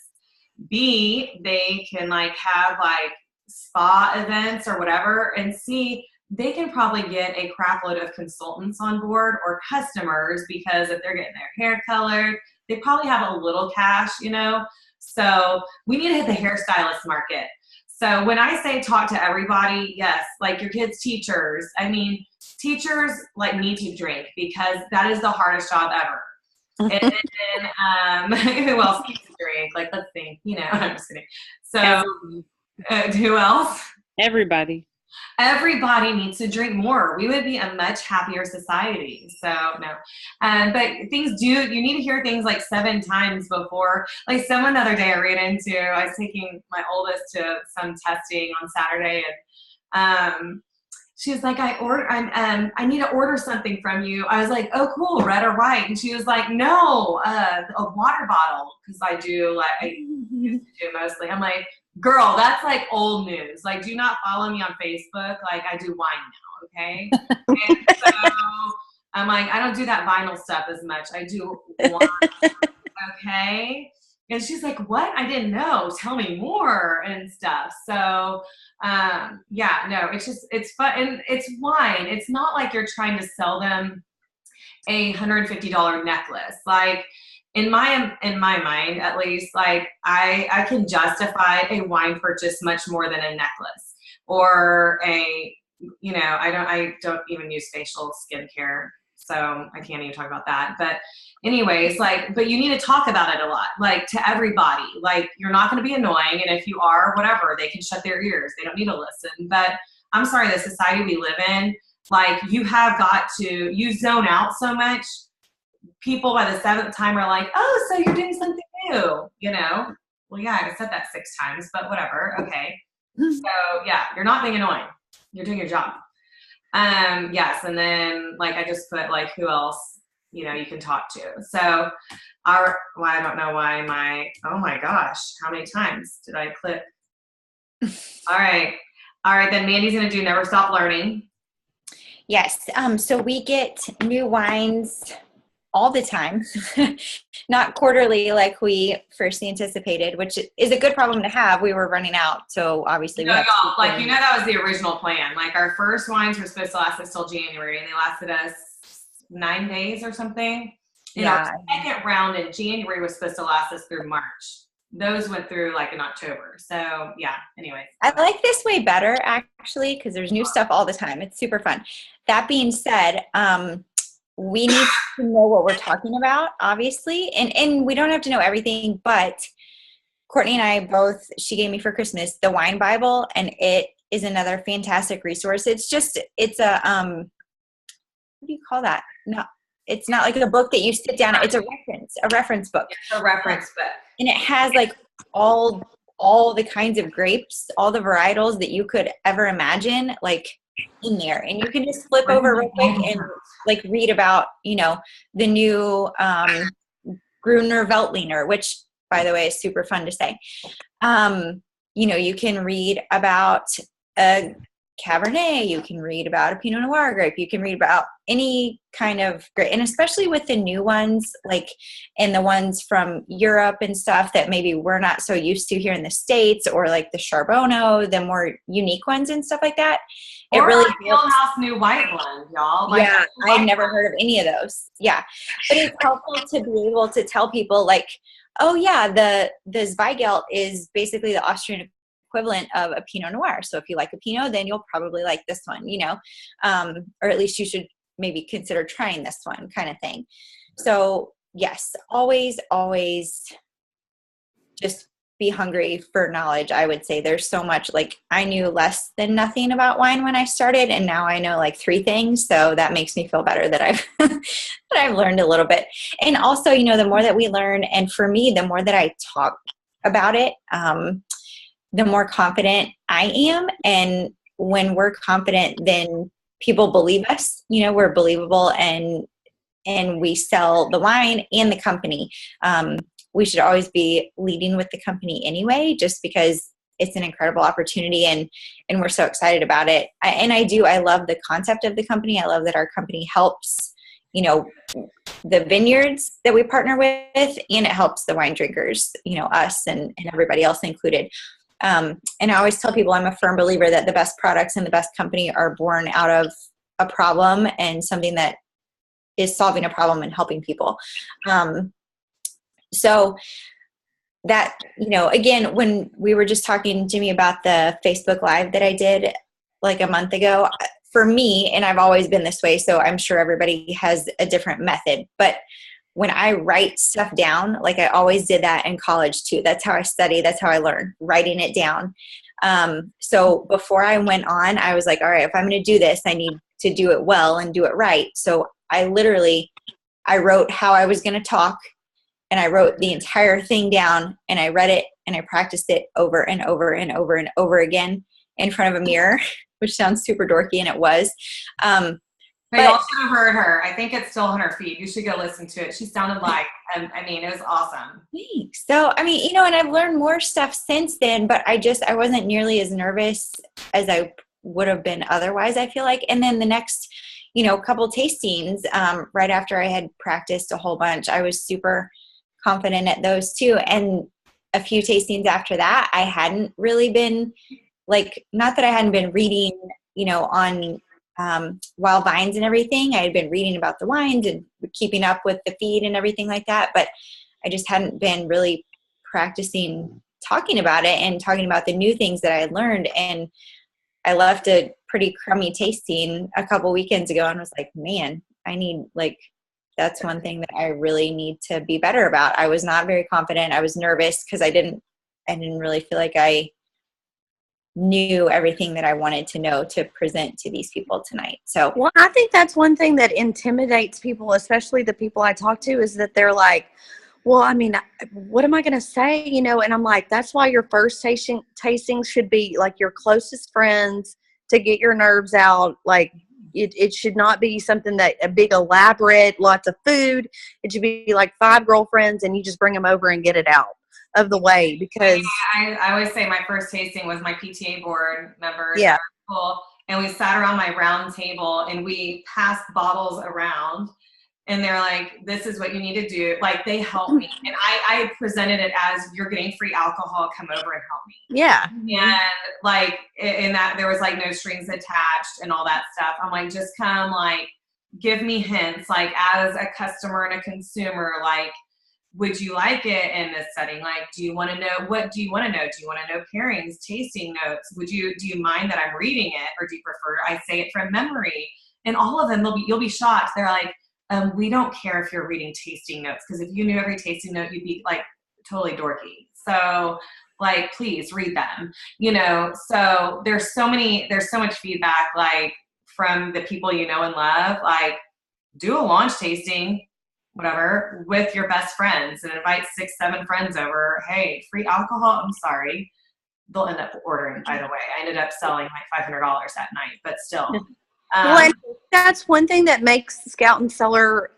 B, they can like have like spa events or whatever. And C, they can probably get a crap load of consultants on board or customers because if they're getting their hair colored, they probably have a little cash, you know? So we need to hit the hairstylist market. So when I say talk to everybody, yes, like your kids' teachers, I mean, teachers like need to drink because that is the hardest job ever. And then, who else needs to drink? Like, let's think, you know, I'm just kidding. So who else? Everybody. Everybody needs to drink more. We would be a much happier society. So no, but things you need to hear things like 7 times before. Like someone the other day I ran into, I was taking my oldest to some testing on Saturday, and she was like, I need to order something from you. I was like, oh cool, red or white? And she was like, no, a water bottle, because I do like I used to do mostly. I'm like, girl, that's like old news. Like, do not follow me on Facebook. Like, I do wine now, okay? And so I'm like, I don't do that vinyl stuff as much. I do wine, okay? And she's like, what? I didn't know. Tell me more and stuff. So, yeah, no, it's fun. And it's wine. It's not like you're trying to sell them a $150 necklace. Like, in my mind, at least, like I can justify a wine purchase much more than a necklace or a, you know, I don't even use facial skincare, so I can't even talk about that. But anyways, like, but you need to talk about it a lot, like to everybody. Like you're not going to be annoying, and if you are, whatever, they can shut their ears. They don't need to listen. But I'm sorry, the society we live in, like you zone out so much. People by the 7th time are like, oh, so you're doing something new, you know? Well, yeah, I said that 6 times, but whatever. Okay. So yeah, you're not being annoying. You're doing your job. Yes. And then like, I just put like, who else, you know, you can talk to. So I don't know why oh my gosh, how many times did I clip? All right. Then Mandy's going to do Never Stop Learning. Yes. So we get new wines all the time, not quarterly like we first anticipated, which is a good problem to have. We were running out, so obviously we have to like, you know, that was the original plan. Like our first wines were supposed to last us till January, and they lasted us 9 days or something. And Yeah. our second round in January was supposed to last us through March. Those went through like in October. So yeah, anyways. I like this way better actually, because there's new stuff all the time. It's super fun. That being said, we need to know what we're talking about, obviously, and we don't have to know everything, but Courtney and I both, she gave me for Christmas the Wine Bible, and it is another fantastic resource. It's a what do you call that? No, it's not like a book that you sit down. It's a reference book. It's a reference book. And it has like all the kinds of grapes, all the varietals that you could ever imagine, like in there. And you can just flip over real quick and like read about, you know, the new Gruner Veltliner, which by the way is super fun to say. You know, you can read about a Cabernet, you can read about a Pinot Noir grape, you can read about any kind of grape, and especially with the new ones, like, and the ones from Europe and stuff that maybe we're not so used to here in the States, or like the Charbonneau, the more unique ones and stuff like that. It or really like Fieldhouse New White Blend, y'all. Like, yeah, I'd never heard of any of those. Yeah, but it's helpful to be able to tell people like, oh yeah, the Zweigelt is basically the Austrian equivalent of a Pinot Noir. So if you like a Pinot, then you'll probably like this one, you know, or at least you should maybe consider trying this one kind of thing. So yes, always just be hungry for knowledge. I would say there's so much, like I knew less than nothing about wine when I started, and now I know like 3 things. So that makes me feel better that I've that I've learned a little bit. And also, you know, the more that we learn, and for me, the more that I talk about it, the more confident I am. And when we're confident, then people believe us. You know, we're believable, and we sell the wine and the company. We should always be leading with the company anyway, just because it's an incredible opportunity, and we're so excited about it. I love the concept of the company. I love that our company helps, you know, the vineyards that we partner with, and it helps the wine drinkers, you know, us and everybody else included. And I always tell people I'm a firm believer that the best products and the best company are born out of a problem and something that is solving a problem and helping people. So that, you know, again, when we were just talking, Jimmy, about the Facebook Live that I did like a month ago, for me, and I've always been this way, so I'm sure everybody has a different method, but when I write stuff down, like I always did that in college too. That's how I study. That's how I learn, writing it down. So before I went on, I was like, all right, if I'm going to do this, I need to do it well and do it right. So I wrote how I was going to talk, and I wrote the entire thing down, and I read it, and I practiced it over and over and over and over again in front of a mirror, which sounds super dorky, and it was. But y'all should have heard her. I think it's still on her feed. You should go listen to it. She sounded like, I mean, it was awesome. Thanks. So, I mean, you know, and I've learned more stuff since then, but I wasn't nearly as nervous as I would have been otherwise, I feel like. And then the next, you know, couple tastings, right after I had practiced a whole bunch, I was super confident at those too. And a few tastings after that, I hadn't really been like, not that I hadn't been reading, you know, on Wild Vines and everything. I had been reading about the wines and keeping up with the feed and everything like that, but I just hadn't been really practicing talking about it and talking about the new things that I had learned. And I left a pretty crummy tasting a couple weekends ago and was like, man, that's one thing that I really need to be better about. I was not very confident. I was nervous because I didn't really feel like I knew everything that I wanted to know to present to these people tonight. So, well, I think that's one thing that intimidates people, especially the people I talk to, is that they're like, well, I mean, what am I going to say? You know, and I'm like, that's why your first tasting should be like your closest friends to get your nerves out. Like it should not be something that a big elaborate, lots of food. It should be like 5 girlfriends and you just bring them over and get it out of the way, because I always say my first tasting was my PTA board members. Yeah. And we sat around my round table and we passed bottles around, and they're like, this is what you need to do. Like, they helped me. And I presented it as, you're getting free alcohol, come over and help me. Yeah. And like, in that there was like no strings attached and all that stuff. I'm like, just come, like, give me hints, like as a customer and a consumer, like, would you like it in this setting? Like, do you want to know, what do you want to know? Do you want to know pairings, tasting notes? Do you mind that I'm reading it, or do you prefer I say it from memory? And all of them, you'll be shocked. They're like, we don't care if you're reading tasting notes, because if you knew every tasting note, you'd be like totally dorky. So like, please read them, you know? So there's so much feedback, like from the people you know and love, like do a launch tasting, whatever, with your best friends and invite 6-7 friends over. Hey, free alcohol. I'm sorry. They'll end up ordering, by the way. I ended up selling like $500 that night, but still. Well, and that's one thing that makes Scout and Cellar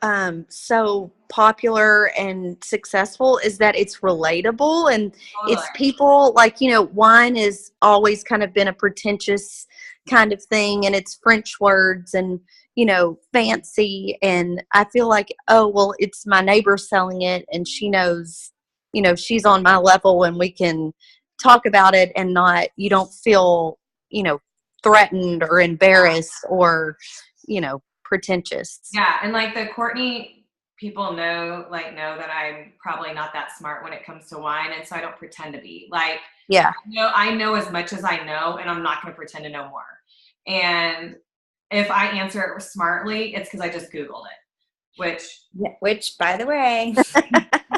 so popular and successful, is that it's relatable, and it's people like, you know, wine has always kind of been a pretentious kind of thing, and it's French words and, you know, fancy. And I feel like, oh, well, it's my neighbor selling it and she knows, you know, she's on my level and we can talk about it, and you don't feel, you know, threatened or embarrassed or, you know, pretentious. Yeah. And like the Courtney people know that I'm probably not that smart when it comes to wine. And so I don't pretend to be. Like, yeah, I know as much as I know, and I'm not going to pretend to know more. And if I answer it smartly, it's because I just Googled it, Which, by the way, you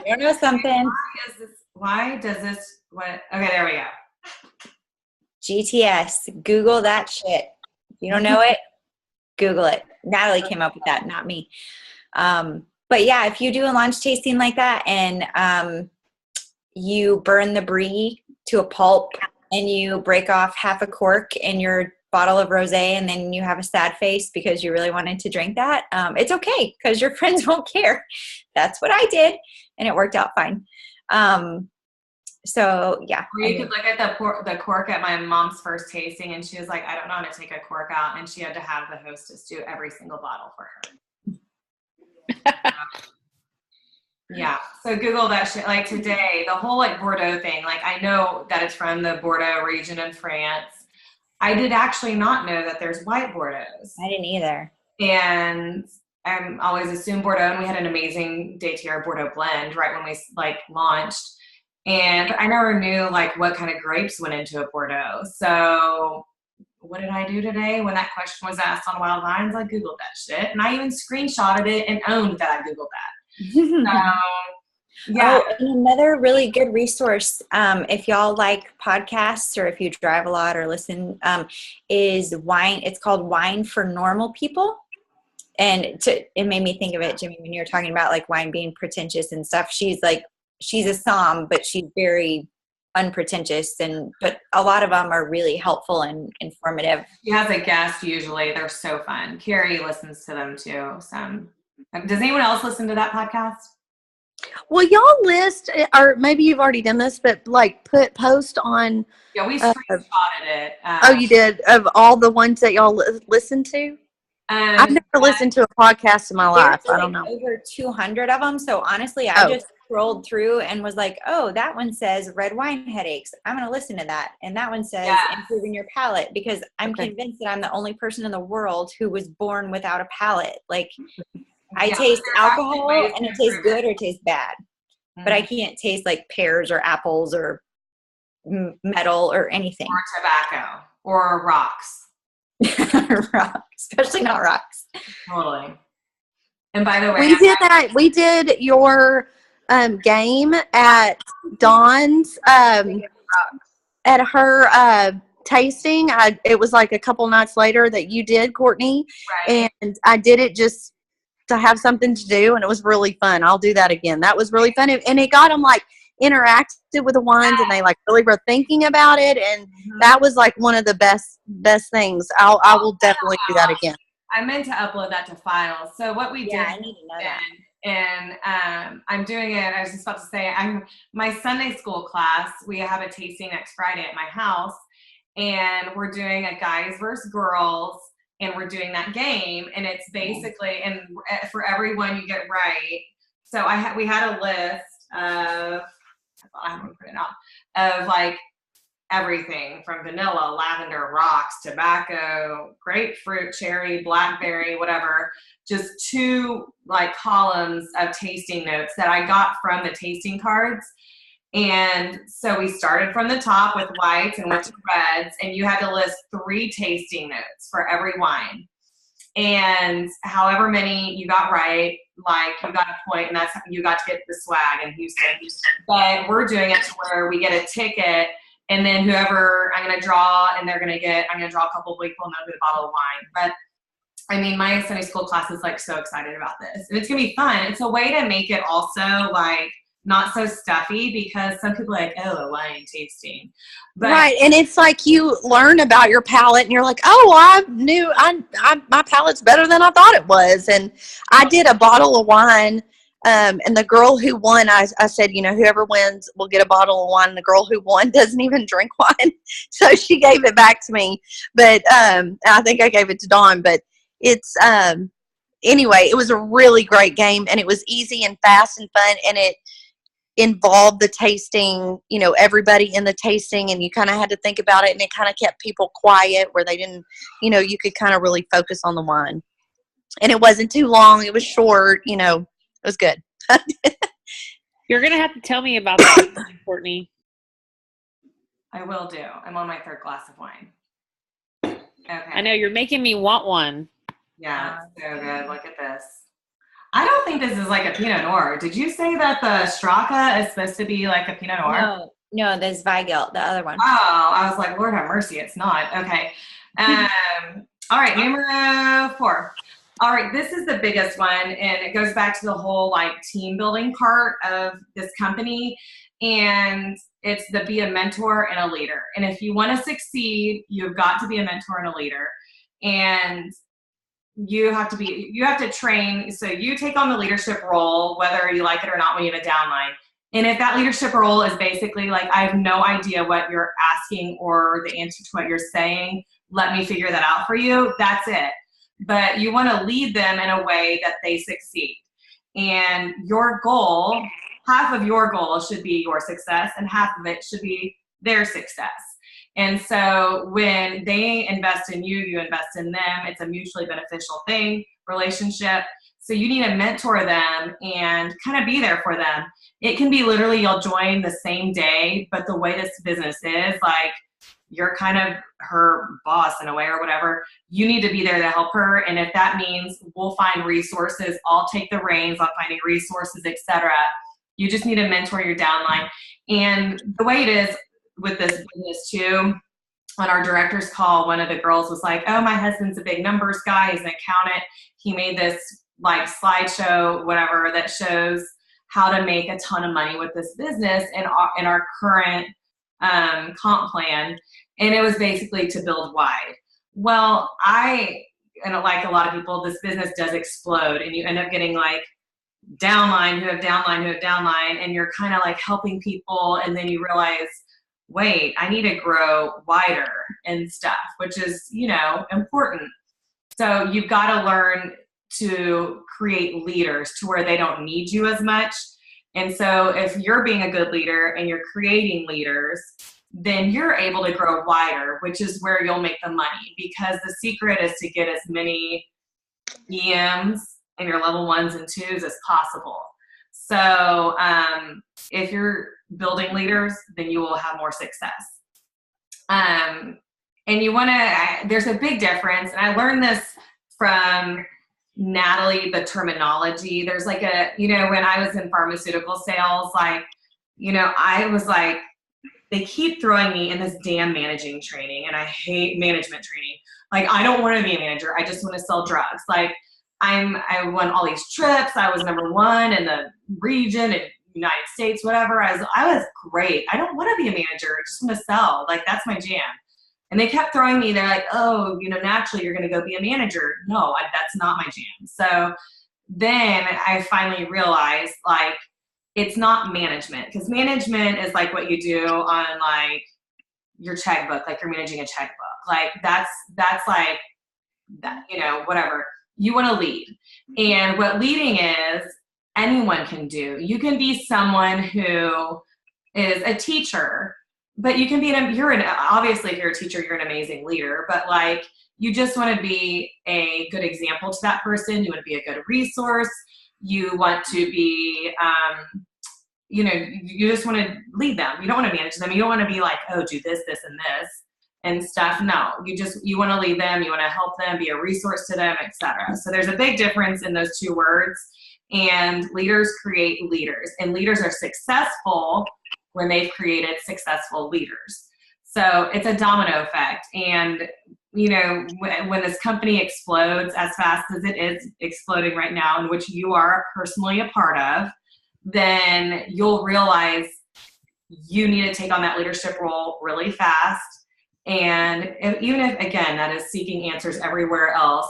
don't know something. why does this, what, okay, there we go. GTS. Google that shit. If you don't know it, Google it. Natalie came up with that, not me. But yeah, if you do a launch tasting like that and you burn the brie to a pulp and you break off half a cork in your bottle of rosé and then you have a sad face because you really wanted to drink that, it's okay because your friends won't care. That's what I did, and it worked out fine. So yeah. Or you could look at the cork at my mom's first tasting, and she was like, I don't know how to take a cork out, and she had to have the hostess do every single bottle for her. Yeah, so Google that shit. Like today, the whole like Bordeaux thing, like I know that it's from the Bordeaux region in France. I did actually not know that there's white Bordeaux's. I didn't either. And I always assumed Bordeaux, and we had an amazing Détier Bordeaux blend right when we like launched. And I never knew like what kind of grapes went into a Bordeaux. So what did I do today when that question was asked on Wild Vines? I Googled that shit, and I even screenshotted it and owned that I Googled that. Yeah. Oh, and another really good resource, if y'all like podcasts or if you drive a lot or listen, is wine. It's called Wine for Normal People. And it made me think of it, Jimmy, when you were talking about like wine being pretentious and stuff. She's a somm, but she's very unpretentious, but a lot of them are really helpful and informative. She has a guest usually. They're so fun. Carrie listens to them too. Does anyone else listen to that podcast? Well, y'all list, or maybe you've already done this, but like post on. Yeah, we screenshotted it. Oh, you did? Of all the ones that y'all listen to? I've never listened to a podcast in my life. I don't know. Over 200 of them. So honestly, I just scrolled through and was like, oh, that one says red wine headaches. I'm going to listen to that. And that one says improving your palate, because I'm convinced that I'm the only person in the world who was born without a palate. Like I taste alcohol and it tastes good or it tastes bad, but I can't taste like pears or apples or metal or anything. Or tobacco or rocks. Rocks, especially not rocks. Totally. And by the way, we did that. We did your game at Dawn's at her tasting. It was like a couple nights later that you did, Courtney, and I did it just to have something to do, and it was really fun. I'll do that again. That was really fun, and it got them like interacted with the wines, and they like really were thinking about it, and that was like one of the best things. I will definitely do that again. I meant to upload that to files. So what we did, I need to know that. And I'm doing it. I was just about to say, my Sunday school class. We have a tasting next Friday at my house, and we're doing a guys versus girls, and we're doing that game, and it's basically, and for everyone you get right. So we had a list of, I haven't put it out, of like everything from vanilla, lavender, rocks, tobacco, grapefruit, cherry, blackberry, whatever. Just 2 like columns of tasting notes that I got from the tasting cards. And so we started from the top with whites and went to reds, and you had to list 3 tasting notes for every wine. And however many you got right, like you got a point, and that's you got to get the swag in Houston. But we're doing it to where we get a ticket, and then whoever I'm going to draw, and I'm going to draw a couple of people, and they'll get a bottle of wine. But I mean, my Sunday school class is like so excited about this, and it's going to be fun. It's a way to make it also like not so stuffy, because some people are like, oh, a wine tasting. But right, and it's like you learn about your palate, and you're like, oh, I knew my palate's better than I thought it was. And I did a bottle of wine, and the girl who won, I said, whoever wins will get a bottle of wine. And the girl who won doesn't even drink wine, so she gave it back to me. But I think I gave it to Dawn. But it's anyway, it was a really great game, and it was easy and fast and fun, and it involved the tasting, everybody in the tasting, and you kind of had to think about it, and it kind of kept people quiet where they didn't, you could kind of really focus on the wine. And it wasn't too long. It was short, it was good. You're going to have to tell me about that, Courtney. I will do. I'm on my 3rd glass of wine. Okay. I know you're making me want one. Yeah, it's so good. Look at this. I don't think this is like a Pinot Noir. Did you say that the Straka is supposed to be like a Pinot Noir? No, there's Weigelt, the other one. Oh, I was like, Lord have mercy, it's not. Okay. All right, numero 4. All right, this is the biggest one, and it goes back to the whole like team building part of this company, and it's the be a mentor and a leader. And if you want to succeed, you've got to be a mentor and a leader, and you have to train. So you take on the leadership role, whether you like it or not, when you have a downline. And if that leadership role is basically like, I have no idea what you're asking or the answer to what you're saying, let me figure that out for you, that's it. But you want to lead them in a way that they succeed. And your goal, half of your goal should be your success and half of it should be their success. And so when they invest in you, you invest in them. It's a mutually beneficial relationship. So you need to mentor them and kind of be there for them. It can be literally you'll join the same day, but the way this business is, like, you're kind of her boss in a way or whatever. You need to be there to help her. And if that means we'll find resources, I'll take the reins on finding resources, etc. You just need to mentor your downline. And the way it is with this business too, on our director's call, one of the girls was like, oh, my husband's a big numbers guy. He's an accountant. He made this like slideshow, whatever, that shows how to make a ton of money with this business in our current comp plan. And it was basically to build wide. Well, and like a lot of people, this business does explode and you end up getting like downline, who have downline, and you're kind of like helping people. And then you realize, wait, I need to grow wider and stuff, which is, important. So you've got to learn to create leaders to where they don't need you as much. And so if you're being a good leader and you're creating leaders, then you're able to grow wider, which is where you'll make the money, because the secret is to get as many EMs and your level 1s and 2s as possible. So if you're building leaders, then you will have more success. And you want to, there's a big difference. And I learned this from Natalie, the terminology. There's like when I was in pharmaceutical sales, I was like, they keep throwing me in this damn managing training, and I hate management training. Like, I don't want to be a manager. I just want to sell drugs. Like, I won all these trips. I was number 1 in the region in United States, whatever. I was great. I don't want to be a manager. I just want to sell. Like, that's my jam. And they kept throwing me. They're like, oh, naturally you're going to go be a manager. No, that's not my jam. So then I finally realized, like, it's not management, because management is like what you do on like your checkbook, like you're managing a checkbook. Like that's like that, whatever. You want to lead. And what leading is, anyone can do. You can be someone who is a teacher, but you can be obviously if you're a teacher, you're an amazing leader, but like you just want to be a good example to that person. You want to be a good resource. You want to be, you just want to lead them. You don't want to manage them. You don't want to be like, oh, do this, this, and this and stuff. No, you want to lead them. You want to help them, be a resource to them, etc. So there's a big difference in those two words. And leaders create leaders, and leaders are successful when they've created successful leaders. So it's a domino effect. And when this company explodes as fast as it is exploding right now, in which you are personally a part of, then you'll realize you need to take on that leadership role really fast. And even if, again, that is seeking answers everywhere else,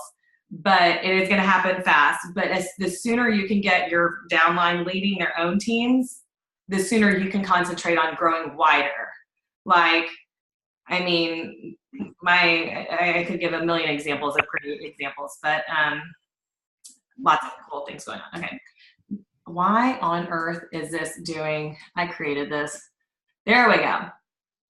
but it is going to happen fast. But the sooner you can get your downline leading their own teams, the sooner you can concentrate on growing wider. Like, I mean, I could give a million examples of great examples, but lots of cool things going on. Okay. Why on earth is this doing? I created this. There we go.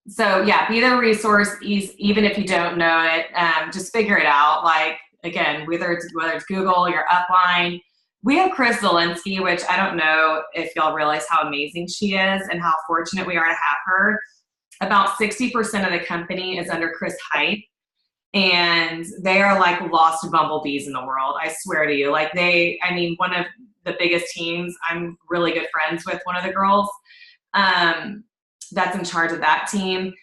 So yeah, be the resource, even if you don't know it. Just figure it out. Like, again, whether it's Google, your upline. We have Chris Zielinski, which I don't know if y'all realize how amazing she is and how fortunate we are to have her. About 60% of the company is under Chris Height. and they are like lost bumblebees in the world. I swear to you. Like one of the biggest teams, I'm really good friends with one of the girls that's in charge of that team.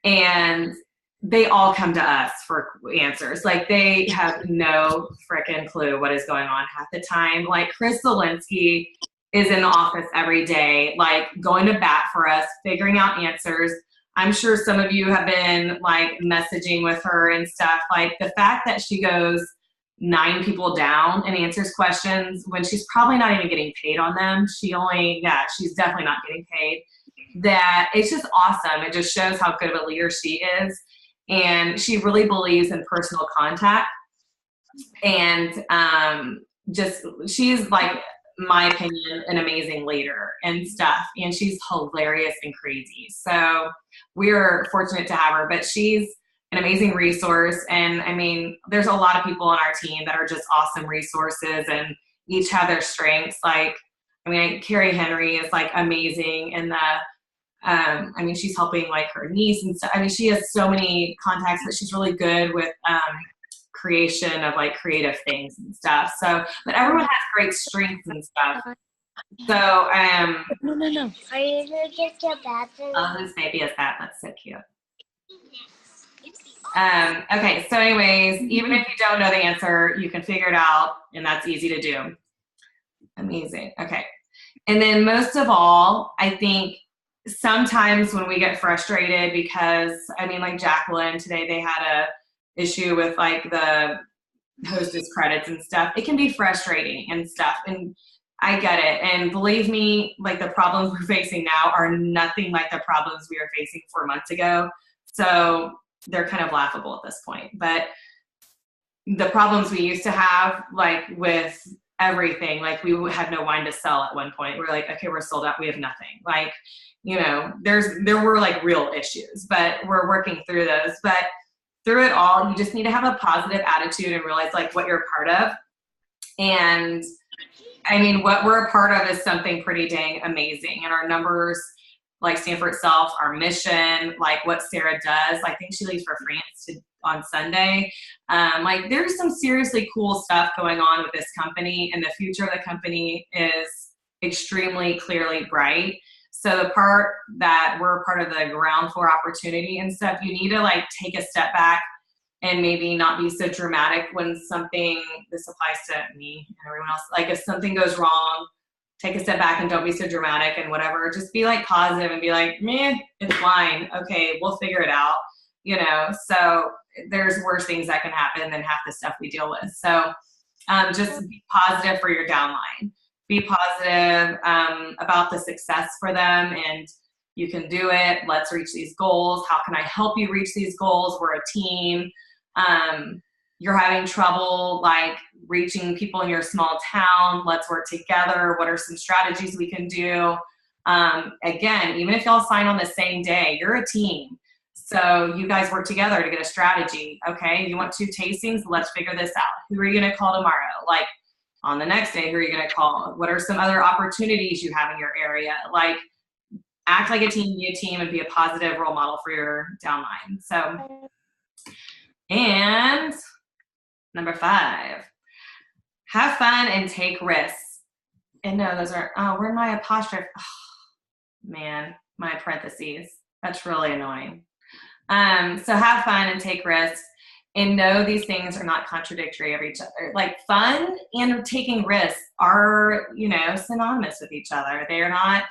And they all come to us for answers. Like they have no freaking clue what is going on half the time. Like Chris Zielinski is in the office every day, like going to bat for us, figuring out answers. I'm sure some of you have been like messaging with her and stuff. Like the fact that she goes 9 people down and answers questions when she's probably not even getting paid on them. She's definitely not getting paid. That it's just awesome. It just shows how good of a leader she is. And she really believes in personal contact. And she's like, my opinion, an amazing leader and stuff. And she's hilarious and crazy. So we're fortunate to have her, but she's an amazing resource. And I mean, there's a lot of people on our team that are just awesome resources and each have their strengths. Like, I mean, Carrie Henry is like amazing. And she's helping like her niece and stuff. I mean, she has so many contacts, but she's really good with creation of like creative things and stuff. So, but everyone has great strengths and stuff. So, No. Are you gonna get your bathroom? oh, this baby is that. That's so cute. Okay, so anyways, even if you don't know the answer, you can figure it out, and that's easy to do. Amazing. Okay. And then most of all, I think sometimes when we get frustrated because, I mean, like Jacqueline today, they had a issue with like the hostess credits and stuff. It can be frustrating and stuff. And I get it. And believe me, like the problems we're facing now are nothing like the problems we were facing 4 months ago. So they're kind of laughable at this point. But the problems we used to have, like with everything, like we had no wine to sell at one point. We're like, okay, we're sold out. We have nothing. Like, you know, there were like real issues, but we're working through those. But through it all, you just need to have a positive attitude and realize like what you're a part of. And I mean, what we're a part of is something pretty dang amazing. And our numbers like stand for itself, our mission, like what Sarah does. I think she leaves for France on Sunday. Like there's some seriously cool stuff going on with this company, and the future of the company is extremely clearly bright. So the part that we're part of the ground floor opportunity and stuff, you need to like take a step back and maybe not be so dramatic when something, this applies to me and everyone else, like if something goes wrong, take a step back and don't be so dramatic and whatever. Just be like positive and be like, man, it's fine. Okay, we'll figure it out. You know, so there's worse things that can happen than half the stuff we deal with. So just be positive for your downline. Be positive about the success for them, and you can do it. Let's reach these goals. How can I help you reach these goals? We're a team. You're having trouble like reaching people in your small town. Let's work together. What are some strategies we can do? Again, even if y'all sign on the same day, you're a team. So you guys work together to get a strategy. Okay, you want 2 tastings? Let's figure this out. Who are you going to call tomorrow? Like on the next day, who are you going to call? What are some other opportunities you have in your area? Like act like a team, be a team, and be a positive role model for your downline. So, and number 5, have fun and take risks. And no, those are, where's my apostrophe? Oh, man, my parentheses. That's really annoying. So have fun and take risks, and know these things are not contradictory of each other. Like fun and taking risks are, you know, synonymous with each other. They are not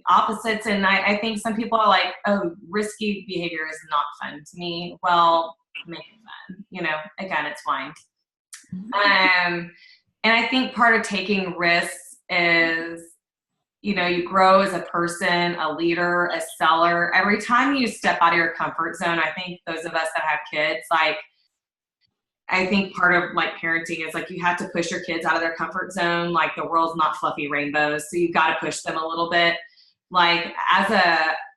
opposites. And I think some people are like, oh, risky behavior is not fun to me. Well, make it fun. You know, again, it's wine. And I think part of taking risks is, you know, you grow as a person, a leader, a seller. Every time you step out of your comfort zone, I think those of us that have kids, like, I think part of like parenting is like you have to push your kids out of their comfort zone. Like the world's not fluffy rainbows, so you've got to push them a little bit. Like as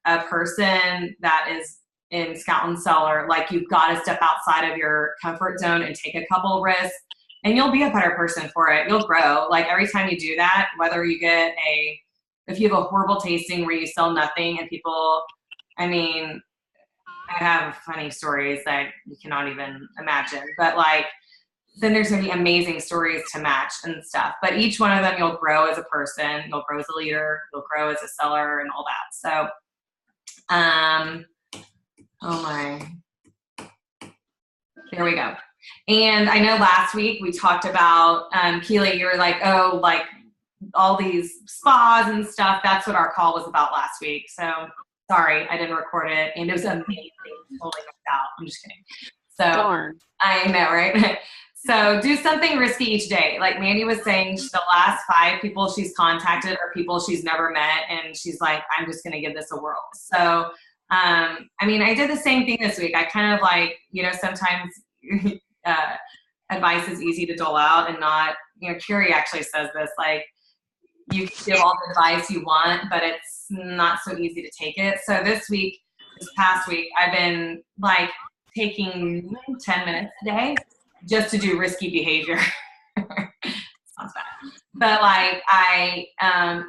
a person that is in Scout and Cellar, like you've got to step outside of your comfort zone and take a couple of risks, and you'll be a better person for it. You'll grow. Like every time you do that, whether you get if you have a horrible tasting where you sell nothing and people, I mean, I have funny stories that you cannot even imagine. But like, then there's going to be amazing stories to match and stuff. But each one of them, you'll grow as a person, you'll grow as a leader, you'll grow as a seller, and all that. So, oh my, there we go. And I know last week we talked about, Keely, you were like, oh, like all these spas and stuff. That's what our call was about last week. So sorry, I didn't record it. And it was amazing. Totally missed out. I'm just kidding. So Darn. I know, right? So do something risky each day. Like Mandy was saying, the last 5 people she's contacted are people she's never met. And she's like, I'm just going to give this a whirl. So, I mean, I did the same thing this week. I kind of like, you know, sometimes advice is easy to dole out and not, you know, Carrie actually says this, like, you can give all the advice you want, but it's not so easy to take it. So this past week, I've been like taking 10 minutes a day just to do risky behavior. Sounds bad. But like I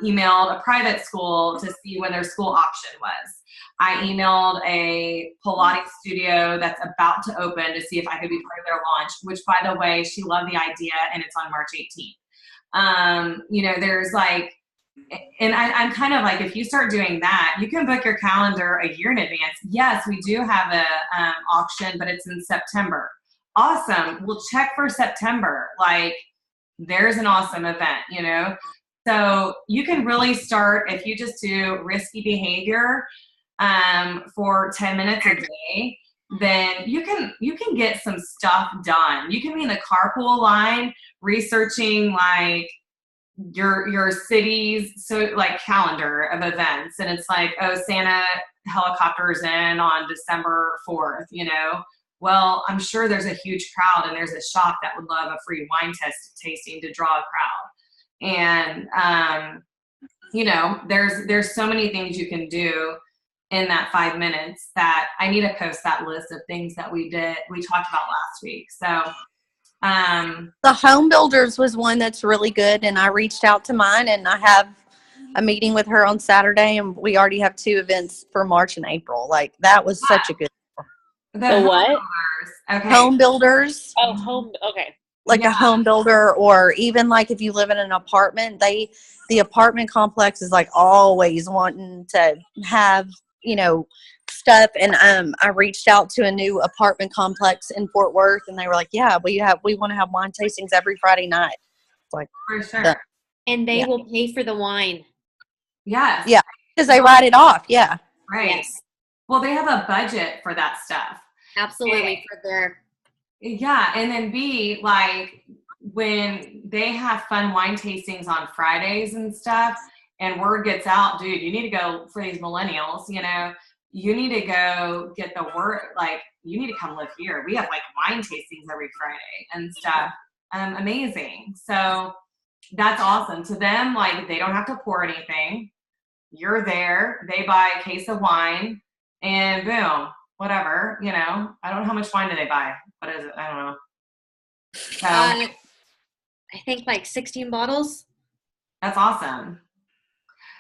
emailed a private school to see when their school auction was. I emailed a Pilates studio that's about to open to see if I could be part of their launch, which by the way, she loved the idea and it's on March 18th. You know, there's like, and I'm kind of like, if you start doing that, you can book your calendar a year in advance. Yes, we do have a auction, but it's in September. Awesome. We'll check for September. Like, there's an awesome event, you know? So you can really start, if you just do risky behavior for 10 minutes a day, then you can get some stuff done. You can be in the carpool line researching like your city's like calendar of events, and it's like, oh, Santa helicopters in on December 4th, you know. Well, I'm sure there's a huge crowd and there's a shop that would love a free wine tasting to draw a crowd. And you know, there's so many things you can do in that 5 minutes that I need to post that list of things that we talked about last week. So the Home Builders was one that's really good, and I reached out to mine, and I have a meeting with her on Saturday, and we already have 2 events for March and April. Like, that was such a good The what? Okay. Home Builders. Oh, home. Okay. Like a home builder, or even like if you live in an apartment, the apartment complex is like always wanting to have, you know, stuff. And I reached out to a new apartment complex in Fort Worth, and they were like, yeah, we want to have wine tastings every Friday night. It's like, for sure. And they will pay for the wine. Yes. Yeah, because they write it off. Yeah. Right. Yes. Well, they have a budget for that stuff. Absolutely. For their Yeah, and then B, like when they have fun wine tastings on Fridays and stuff, and word gets out, dude, you need to go for these millennials, you know, you need to go get the word, like you need to come live here. We have like wine tastings every Friday and stuff. Amazing. So that's awesome. To them, like they don't have to pour anything. You're there, they buy a case of wine and boom, whatever, you know. I don't know how much wine do they buy. What is it? I don't know. So, I think like 16 bottles. that's awesome.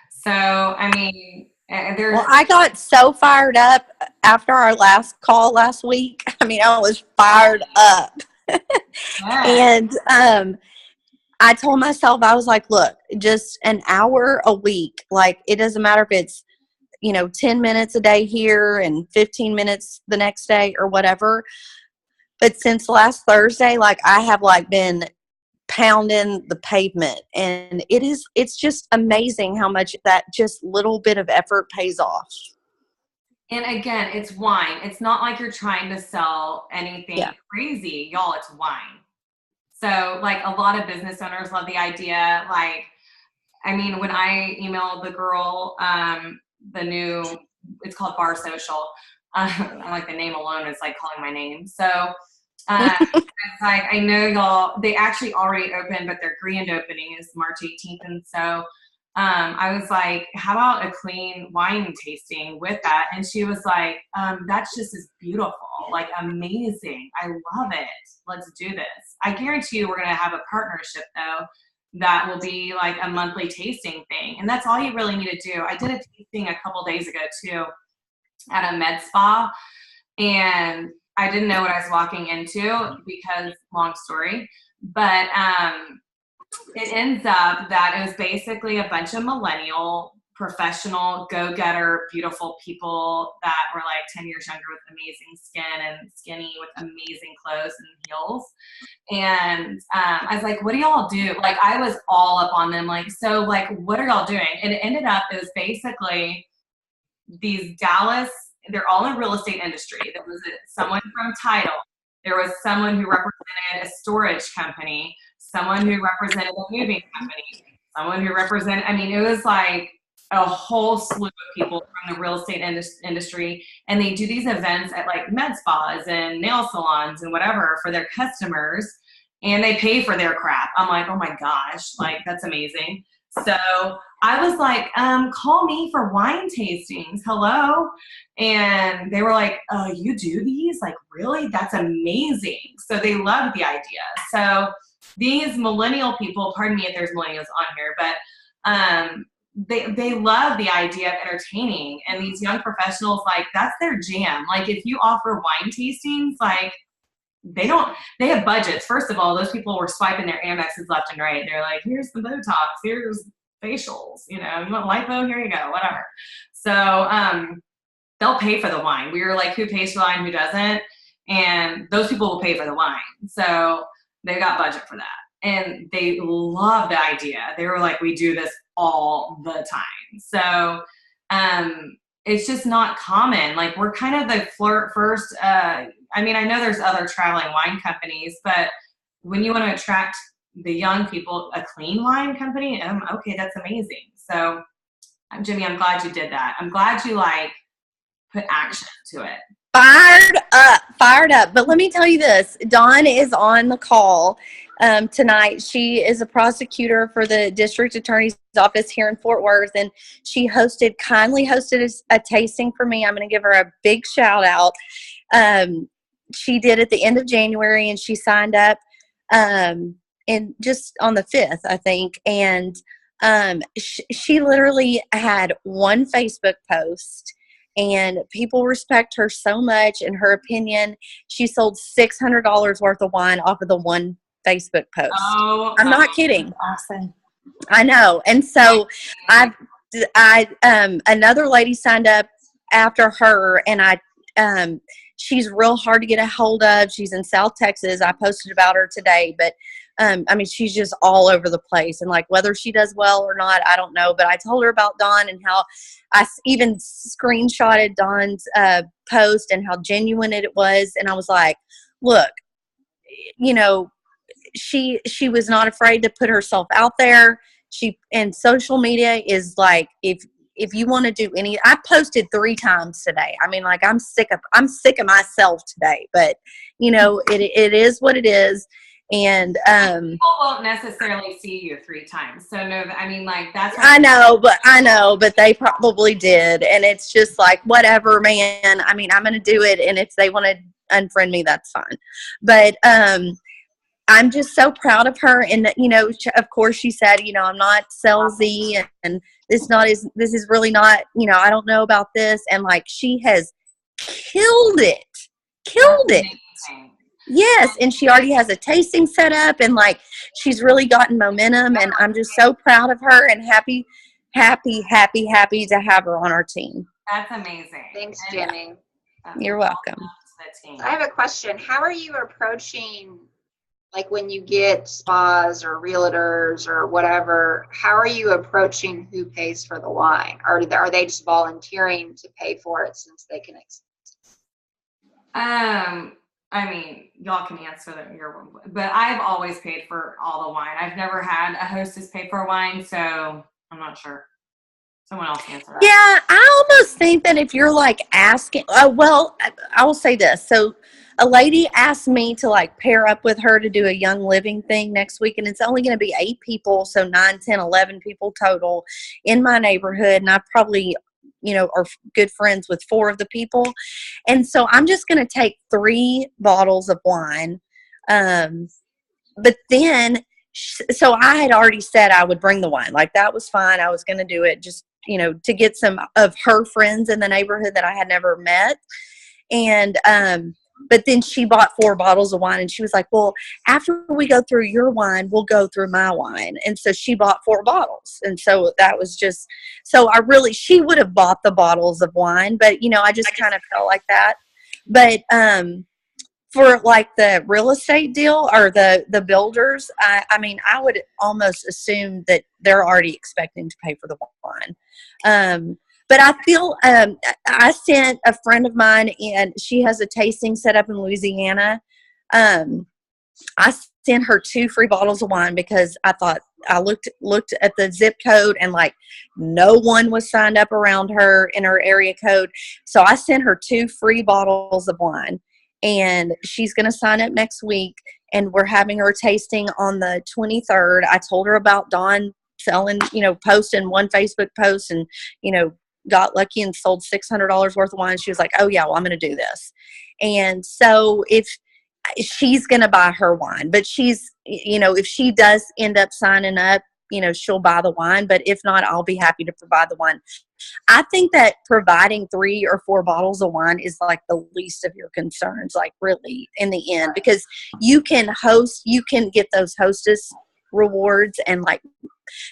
So, I mean, there's. Well, I got so fired up after our last call last week. I mean, I was fired up. And I told myself, I was like, look, just an hour a week. Like, it doesn't matter if it's, you know, 10 minutes a day here and 15 minutes the next day or whatever. But since last Thursday, like I have like been pounding the pavement, and it's just amazing how much that just little bit of effort pays off. And again, it's wine. It's not like you're trying to sell anything crazy. Y'all, it's wine. So like a lot of business owners love the idea. Like, I mean, when I emailed the girl, it's called Bar Social. I like the name alone is like calling my name. So it's like, I know y'all, they actually already opened, but their grand opening is March 18th. And so I was like, how about a clean wine tasting with that? And she was like, that's just as beautiful, like amazing. I love it. Let's do this. I guarantee you we're going to have a partnership though, that will be like a monthly tasting thing. And that's all you really need to do. I did a tasting a couple days ago too at a med spa. and I didn't know what I was walking into because long story, but it ends up that it was basically a bunch of millennial, professional, go-getter, beautiful people that were like 10 years younger with amazing skin and skinny with amazing clothes and heels. And I was like, what do y'all do? Like, I was all up on them. Like, so like, what are y'all doing? And it ended up, it was basically these Dallas, they're all in the real estate industry. There was someone from title. There was someone who represented a storage company, someone who represented a moving company, someone who represented, I mean, it was like a whole slew of people from the real estate industry. And they do these events at like med spas and nail salons and whatever for their customers. And they pay for their crap. I'm like, oh my gosh, like that's amazing. So I was like, call me for wine tastings. Hello. And they were like, oh, you do these? Like, really? That's amazing. So they loved the idea. So these millennial people, pardon me if there's millennials on here, but they love the idea of entertaining. And these young professionals, like, that's their jam. Like, if you offer wine tastings, like, they have budgets. First of all, those people were swiping their Amexes left and right. They're like, here's the Botox, here's facials, you want lipo, here you go, whatever. So they'll pay for the wine. We were like, who pays for the wine, who doesn't? And those people will pay for the wine. So they got budget for that. And they love the idea. They were like, we do this all the time. So it's just not common. Like, we're kind of the first, I mean, I know there's other traveling wine companies, but when you want to attract the young people, a clean wine company, okay, that's amazing. So Jimmy, I'm glad you did that. I'm glad you like put action to it. Fired up. But let me tell you this, Dawn is on the call tonight. She is a prosecutor for the district attorney's office here in Fort Worth, and she kindly hosted a tasting for me. I'm going to give her a big shout out. She did at the end of January, and she signed up and just on the 5th, I think. And she literally had one Facebook post, and people respect her so much. In her opinion, she sold $600 worth of wine off of the one Facebook post. Oh, I'm not kidding. Awesome. I know. And so another lady signed up after her, and she's real hard to get a hold of. She's in South Texas. I posted about her today, but I mean, she's just all over the place. And like, whether she does well or not, I don't know. But I told her about Dawn and how I even screenshotted Dawn's post and how genuine it was. And I was like, look, she was not afraid to put herself out there. And social media is like, if you want to do I posted 3 times today. I mean, like, I'm sick of myself today, but it is what it is. And people won't necessarily see you 3 times. So no, I mean, like, that's I know, but they probably did. And it's just like, whatever, man. I mean, I'm going to do it. And if they want to unfriend me, that's fine. But I'm just so proud of her. And, of course she said, I'm not salesy, and this is really not, I don't know about this. And like, she has killed it. Yes. And she already has a tasting set up, and like, she's really gotten momentum, and I'm just so proud of her and happy to have her on our team. That's amazing. Thanks, Jimmy. You're welcome. I have a question. How are you approaching, like, when you get spas or realtors or whatever, how are you approaching who pays for the wine? Are they just volunteering to pay for it since they can I mean, y'all can answer but I've always paid for all the wine. I've never had a hostess pay for wine, so I'm not sure. Someone else answer that. Yeah, I almost think that if you're like asking, I will say this. So a lady asked me to like pair up with her to do a Young Living thing next week, and it's only going to be 8 people, so 9, 10, 11 people total in my neighborhood, and I probably are good friends with 4 of the people. And so I'm just going to take 3 bottles of wine. But then, so I had already said I would bring the wine. Like, that was fine. I was going to do it just, to get some of her friends in the neighborhood that I had never met. And but then she bought 4 bottles of wine, and she was like, well, after we go through your wine, we'll go through my wine. And so she bought 4 bottles. And so that was just, so she would have bought the bottles of wine, but I just kind of felt like that. But for like the real estate deal or the builders, I mean, I would almost assume that they're already expecting to pay for the wine. But I feel, I sent a friend of mine, and she has a tasting set up in Louisiana. I sent her 2 free bottles of wine because I thought, I looked at the zip code, and like no one was signed up around her in her area code. So I sent her 2 free bottles of wine, and she's going to sign up next week, and we're having her tasting on the 23rd. I told her about Dawn selling, posting one Facebook post, and, got lucky and sold $600 worth of wine. She was like, oh yeah, well, I'm going to do this. And so if she's going to buy her wine, but she's, if she does end up signing up, she'll buy the wine, but if not, I'll be happy to provide the wine. I think that providing 3 or 4 bottles of wine is like the least of your concerns, like really in the end, because you can get those hostess rewards and like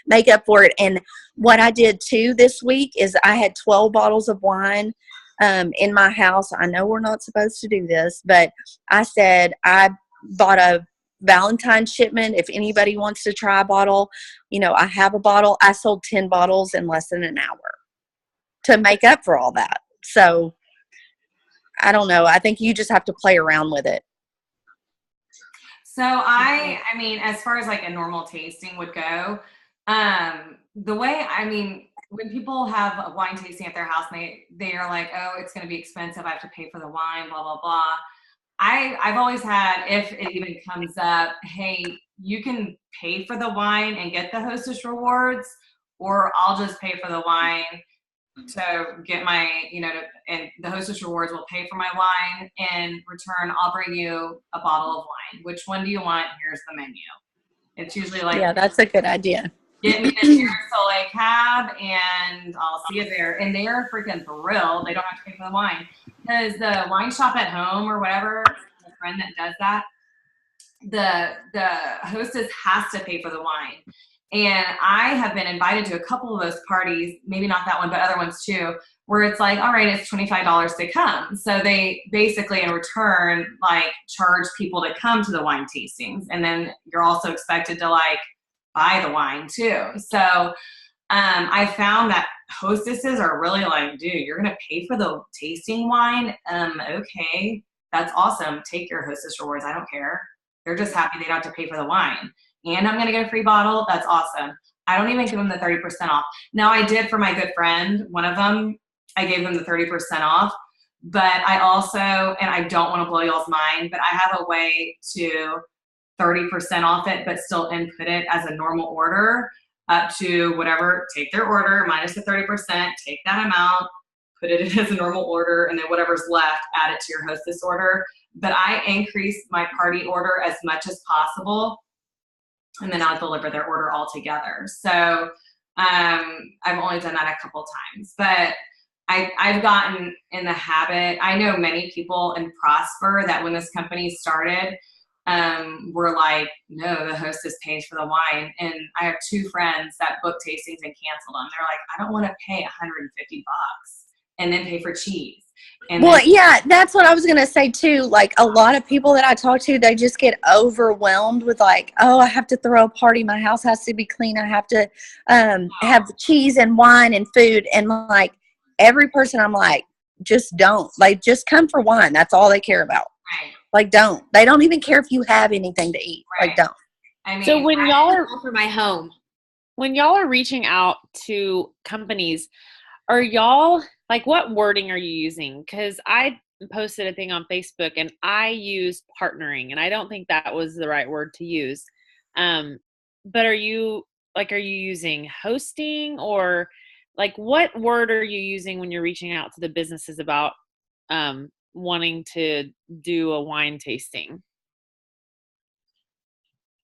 make up for it. And what I did too this week is I had 12 bottles of wine in my house. I know we're not supposed to do this, but I said I bought a Valentine shipment. If anybody wants to try a bottle, I have a bottle. I sold 10 bottles in less than an hour to make up for all that. So I don't know. I think you just have to play around with it. So I mean, as far as like a normal tasting would go, the way, when people have a wine tasting at their house, they are like, oh, it's going to be expensive. I have to pay for the wine, blah, blah, blah. I've always had, if it even comes up, hey, you can pay for the wine and get the hostess rewards, or I'll just pay for the wine to get my, and the hostess rewards will pay for my wine. In return, I'll bring you a bottle of wine. Which one do you want? Here's the menu. It's usually like, yeah, that's a good idea. Get me the Sierra Soleil cab, and I'll see you there. And they're freaking thrilled. They don't have to pay for the wine. Because the wine shop at home or whatever, a friend that does that, the hostess has to pay for the wine. And I have been invited to a couple of those parties, maybe not that one, but other ones too, where it's like, all right, it's $25 to come. So they basically in return, like charge people to come to the wine tastings. And then you're also expected to like buy the wine too. So I found that hostesses are really like, dude, you're going to pay for the tasting wine? Okay, that's awesome. Take your hostess rewards. I don't care. They're just happy they don't have to pay for the wine. And I'm going to get a free bottle. That's awesome. I don't even give them the 30% off. Now I did for my good friend, one of them, I gave them the 30% off, but I also, and I don't want to blow y'all's mind, but I have a way to 30% off it, but still input it as a normal order up to whatever, take their order minus the 30%, take that amount, put it in as a normal order, and then whatever's left, add it to your hostess order. But I increase my party order as much as possible, and then I'll deliver their order all together. So I've only done that a couple times, but I've gotten in the habit. I know many people in Prosper that when this company started, were like, no, the hostess pays for the wine. And I have 2 friends that booked tastings and canceled them. They're like, I don't want to pay $150 and then pay for cheese. And well, yeah, that's what I was going to say too. Like a lot of people that I talk to, they just get overwhelmed with like, oh, I have to throw a party. My house has to be clean. I have to have cheese and wine and food. And like every person, I'm like, just don't. Like, just come for wine. That's all they care about. Right. Like, don't. They don't even care if you have anything to eat. Right. Like, don't. I mean, So when y'all are for my home, when y'all are reaching out to companies, are y'all like, what wording are you using? Because I posted a thing on Facebook and I use partnering, and I don't think that was the right word to use. But are you using hosting, or like what word are you using when you're reaching out to the businesses about wanting to do a wine tasting?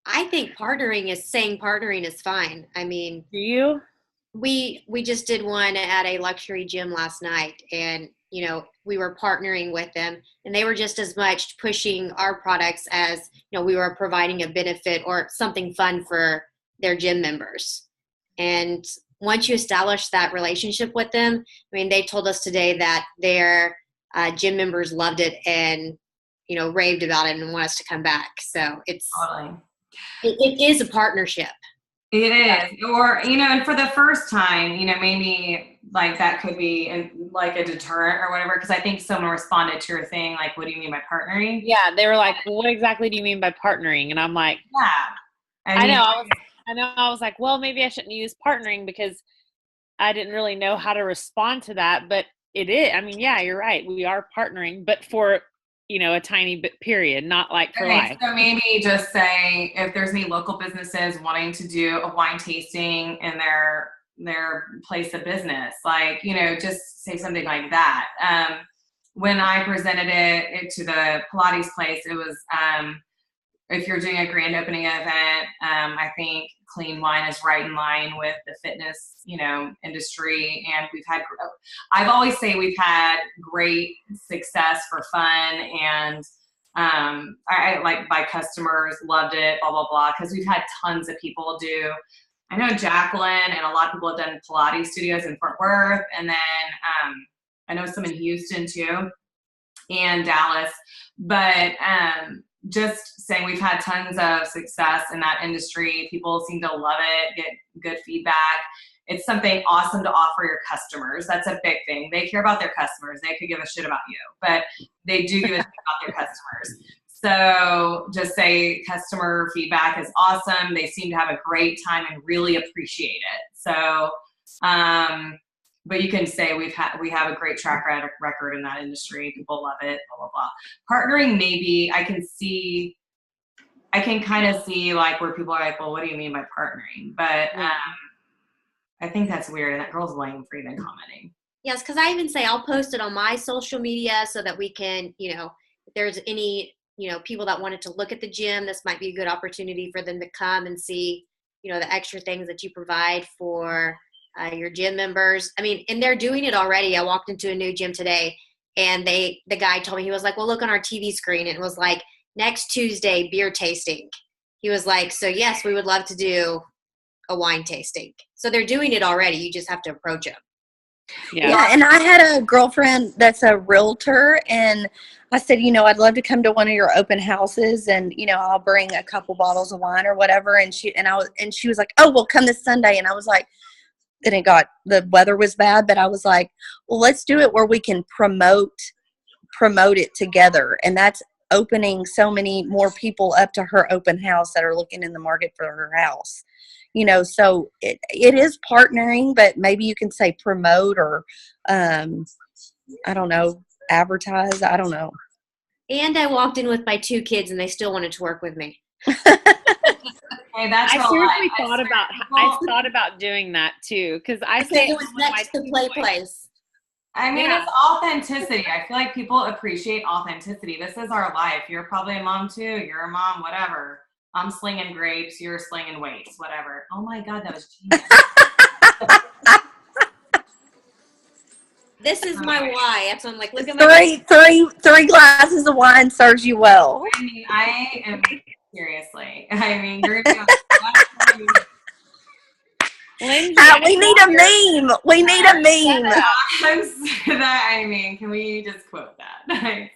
I think partnering is fine. I mean, Do you? we just did one at a luxury gym last night, and we were partnering with them, and they were just as much pushing our products as, we were providing a benefit or something fun for their gym members. And once you establish that relationship with them, they told us today that their gym members loved it and, raved about it and want us to come back. So it's, Totally. it is a partnership. It is. Or, and for the first time, maybe like that could be like a deterrent or whatever. Cause I think someone responded to your thing, like, what do you mean by partnering? Yeah. They were like, well, what exactly do you mean by partnering? And I'm like, yeah. I know. I was like, well, maybe I shouldn't use partnering because I didn't really know how to respond to that, but it is. Yeah, you're right. We are partnering, but for, a tiny bit period, not like for life. So maybe just say if there's any local businesses wanting to do a wine tasting in their place of business, like, just say something like that. When I presented it to the Pilates place, it was, if you're doing a grand opening event, I think clean wine is right in line with the fitness, industry. And I've always say we've had great success for fun, and I like my customers loved it, blah, blah, blah. Cause we've had tons of people do, I know Jacqueline and a lot of people have done Pilates studios in Fort Worth. And then I know some in Houston too, and Dallas, but just saying we've had tons of success in that industry. People seem to love it, get good feedback. It's something awesome to offer your customers. That's a big thing. They care about their customers. They could give a shit about you, but they do give a shit about their customers. So just say customer feedback is awesome. They seem to have a great time and really appreciate it. So, but you can say we have a great track record in that industry. People love it, blah, blah, blah. Partnering, maybe I can kind of see like where people are like, well, what do you mean by partnering? But I think that's weird. And that girl's lame for even commenting. Yes, because I even say I'll post it on my social media so that we can, if there's any, people that wanted to look at the gym, this might be a good opportunity for them to come and see, the extra things that you provide for your gym members. And they're doing it already. I walked into a new gym today, and the guy told me, he was like, well, look on our TV screen. And it was like, next Tuesday, beer tasting. He was like, so yes, we would love to do a wine tasting. So they're doing it already. You just have to approach them. Yeah. And I had a girlfriend that's a realtor, and I said, I'd love to come to one of your open houses, and I'll bring a couple bottles of wine or whatever. And she was like, oh, well, come this Sunday. And I was like, then the weather was bad, but I was like, well, let's do it where we can promote it together. And that's opening so many more people up to her open house that are looking in the market for her house. So it is partnering, but maybe you can say promote or, I don't know, advertise. I don't know. And I walked in with my 2 kids, and they still wanted to work with me. Hey, that's I thought about doing that too, because I say it was next to Play Place. It's authenticity. I feel like people appreciate authenticity. This is our life. You're probably a mom too. You're a mom, whatever. I'm slinging grapes. You're slinging weights, whatever. Oh my God, that was genius. This is my why. That's why I'm like, look at my three glasses of wine serves you well. I am seriously. You're gonna be Lindsay, we need a meme. We need a meme. Can we just quote that?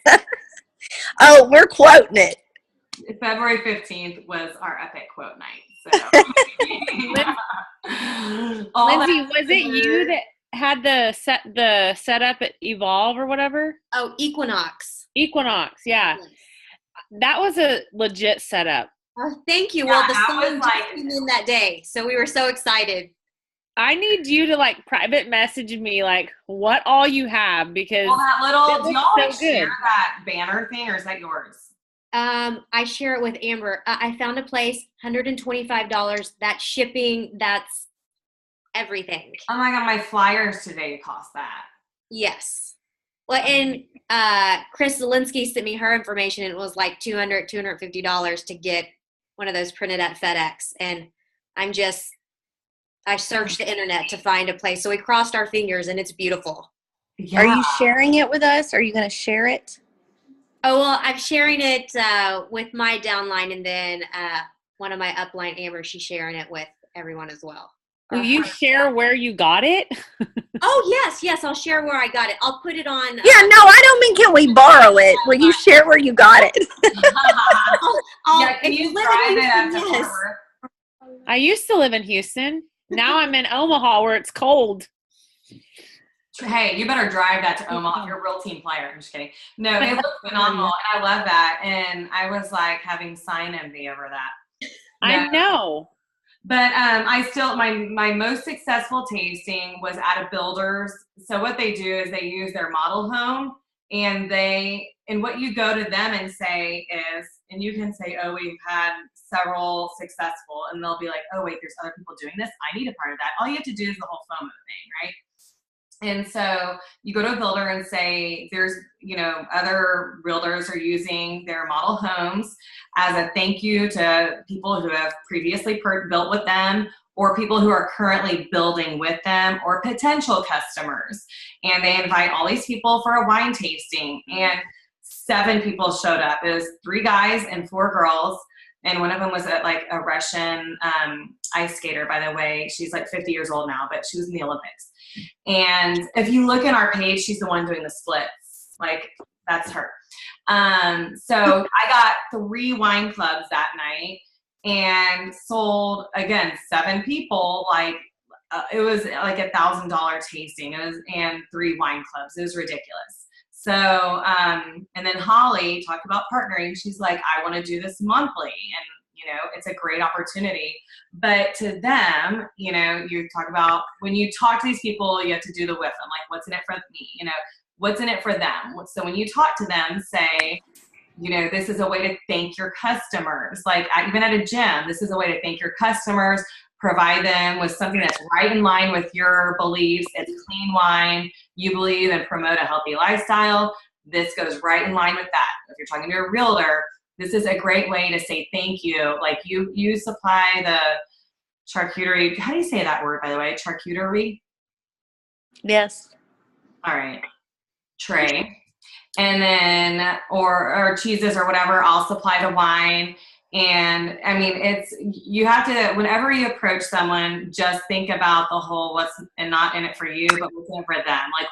Oh, we're quoting it. February 15th was our epic quote night. So. Lindsay, was it you that had the setup at Evolve or whatever? Oh, Equinox, yeah. Yes. That was a legit setup. Oh, thank you. Yeah, Well, the sun just came in that day, so we were so excited. I need you to private message me what all you have, because that little, do y'all so share good. that banner thing, or is that yours? I share it with Amber. I found a place, $125. That's shipping. That's everything. Oh my God, my flyers today cost that. Yes. Well, and Chris Zielinski sent me her information, and it was like $200, $250 to get one of those printed at FedEx. And I searched the internet to find a place. So we crossed our fingers, and it's beautiful. Yeah. Are you sharing it with us? Are you going to share it? Oh, well, I'm sharing it with my downline, and then one of my upline, Amber, she's sharing it with everyone as well. Will you share where you got it? Oh, yes, I'll share where I got it. I'll put it on. Yeah, no, I don't mean can we borrow it. Will you share where you got it? Can you drive it up to Fort Worth? I used to live in Houston. Now I'm in Omaha where it's cold. Hey, you better drive that to Omaha. You're a real team player. I'm just kidding. No, it looks phenomenal, and I love that. And I was like having sign envy over that. I know. But I still, my most successful tasting was at a builder's. So what they do is they use their model home, and what you go to them and say is, and you can say, oh, we've had several successful, and they'll be like, oh, wait, there's other people doing this. I need a part of that. All you have to do is the whole FOMO thing, right? And so you go to a builder and say, there's, other realtors are using their model homes as a thank you to people who have previously built with them, or people who are currently building with them, or potential customers. And they invite all these people for a wine tasting, and 7 people showed up. It was 3 guys and 4 girls. And one of them was a Russian ice skater, by the way. She's like 50 years old now, but she was in the Olympics. And if you look at our page, she's the one doing the splits. Like, that's her. So I got 3 wine clubs that night and sold, again, 7 people. It was like $1,000 tasting. And 3 wine clubs. It was ridiculous. So, and then Holly talked about partnering. She's like, I want to do this monthly. And, it's a great opportunity. But to them, you talk about, when you talk to these people, you have to do the with them. Like, what's in it for me? What's in it for them? So when you talk to them, say, this is a way to thank your customers. Like, even at a gym, this is a way to thank your customers, provide them with something that's right in line with your beliefs. It's clean wine. You believe and promote a healthy lifestyle. This goes right in line with that. If you're talking to a realtor, this is a great way to say thank you. Like, you supply the charcuterie. How do you say that word, by the way? Charcuterie? Yes. All right. Tray. And then, or cheeses or whatever, I'll supply the wine. And I mean, you have to, whenever you approach someone, just think about the whole and not in it for you, but what's in it for them. Like,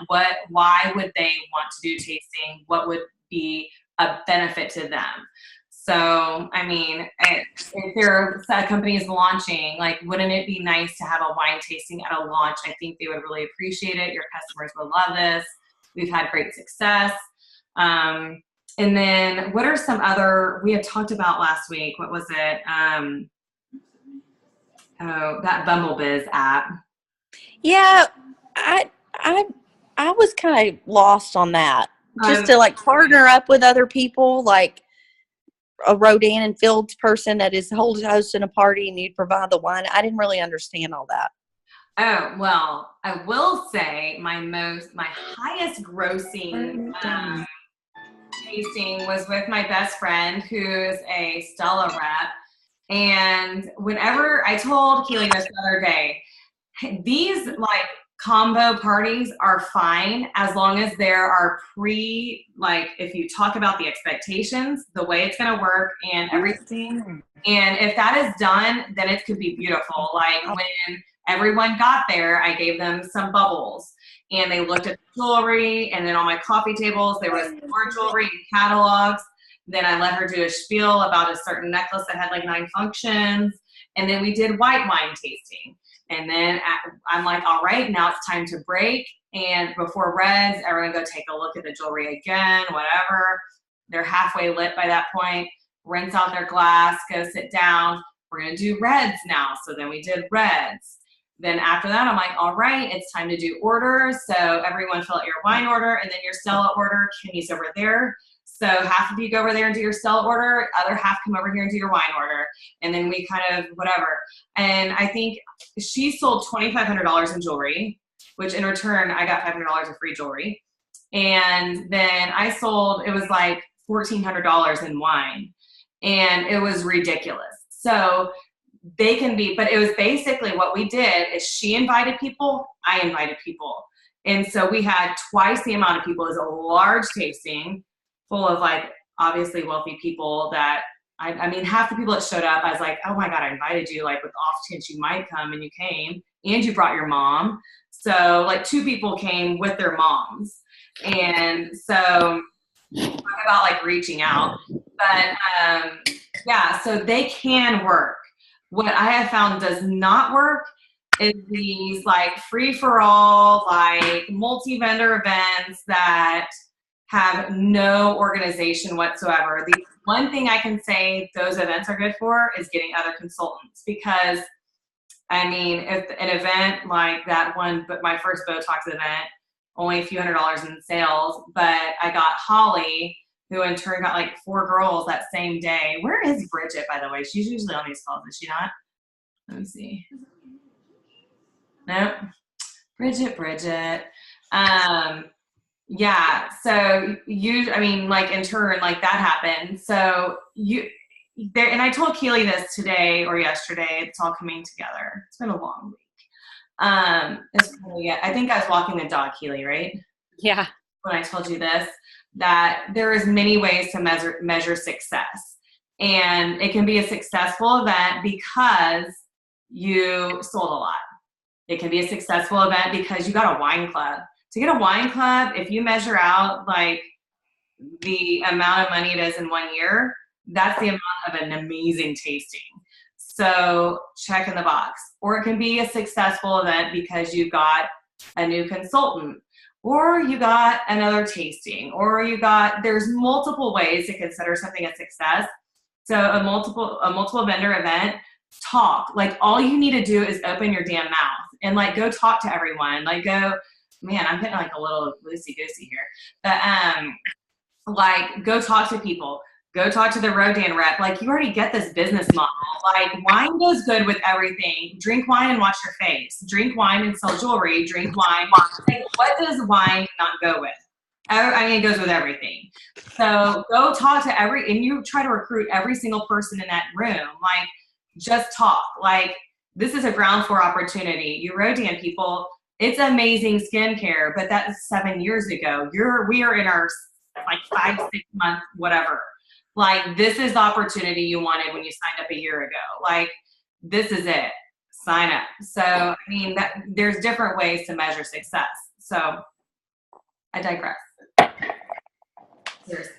why would they want to do tasting? What would be a benefit to them? So, I mean, if a company is launching, like, wouldn't it be nice to have a wine tasting at a launch? I think they would really appreciate it. Your customers would love this. We've had great success. And then what are some other, we had talked about last week, what was it? That BumbleBiz app. Yeah, I was kind of lost on that. Just to partner up with other people, like a Rodan and Fields person that is hosting a party and you'd provide the wine. I didn't really understand all that. Oh, well, I will say my highest grossing tasting was with my best friend, who is a Stella rep. And whenever I told Keely this the other day, these combo parties are fine as long as there are if you talk about the expectations, the way it's going to work and everything. And if that is done, then it could be beautiful. Like, when everyone got there, I gave them some bubbles and they looked at the jewelry, and then on my coffee tables, there was more jewelry and catalogs. Then I let her do a spiel about a certain necklace that had 9 functions. And then we did white wine tasting. And then I'm like, all right, now it's time to break. And before reds, everyone go take a look at the jewelry again, whatever. They're halfway lit by that point. Rinse out their glass, go sit down. We're going to do reds now. So then we did reds. Then after that, I'm like, all right, it's time to do orders. So everyone fill out your wine order, and then your Stella order. Kimmy's over there. So half of you go over there and do your Stella order, other half come over here and do your wine order. And then we kind of whatever. And I think she sold $2,500 in jewelry, which in return, I got $500 of free jewelry. And then I sold, it was like $1,400 in wine. And it was ridiculous. So they can be, but it was basically what we did is she invited people, I invited people. And so we had twice the amount of people. It was a large tasting full of like obviously wealthy people that I mean, half the people that showed up, I was like, oh my God, I invited you, like with off chance you might come, and you came, and you brought your mom. So like 2 people came with their moms. And so talk about like reaching out. But yeah, so they can work. What I have found does not work is these like free for all, like multi-vendor events that have no organization whatsoever. The one thing I can say those events are good for is getting other consultants, because I mean, if an event like that one, but my first Botox event, only a few $100s in sales, but I got Holly, who in turn got like 4 girls that same day. Where is Bridget, by the way? She's usually on these calls, is she not? Let me see. Nope. Bridget. Yeah, so I mean, like in turn, like that happened. So there, and I told Keely this today or yesterday, it's all coming together. It's been a long week. I think I was walking the dog, Keely, right? Yeah. When I told you this, that there is many ways to measure success. And it can be a successful event because you sold a lot. It can be a successful event because you got a wine club. To get a wine club, if you measure out like the amount of money it is in 1 year, that's the amount of an amazing tasting. So check in the box. Or it can be a successful event because you got a new consultant, or you got another tasting, or there's multiple ways to consider something a success. So a multiple vendor event, talk. Like all you need to do is open your damn mouth and like go talk to everyone. Like man, I'm getting like a little loosey-goosey here. But like go talk to people. Go talk to the Rodan rep. Like you already get this business model. Like wine goes good with everything. Drink wine and wash your face. Drink wine and sell jewelry. Drink wine. Like what does wine not go with? I mean, it goes with everything. So go talk to and you try to recruit every single person in that room. Like just talk. Like this is a ground floor opportunity. You Rodan people, it's amazing skincare, but that's 7 years ago. We are in our like 5-6 month, whatever. Like this is the opportunity you wanted when you signed up a year ago. Like this is it. Sign up. So I mean there's different ways to measure success. So I digress. Seriously.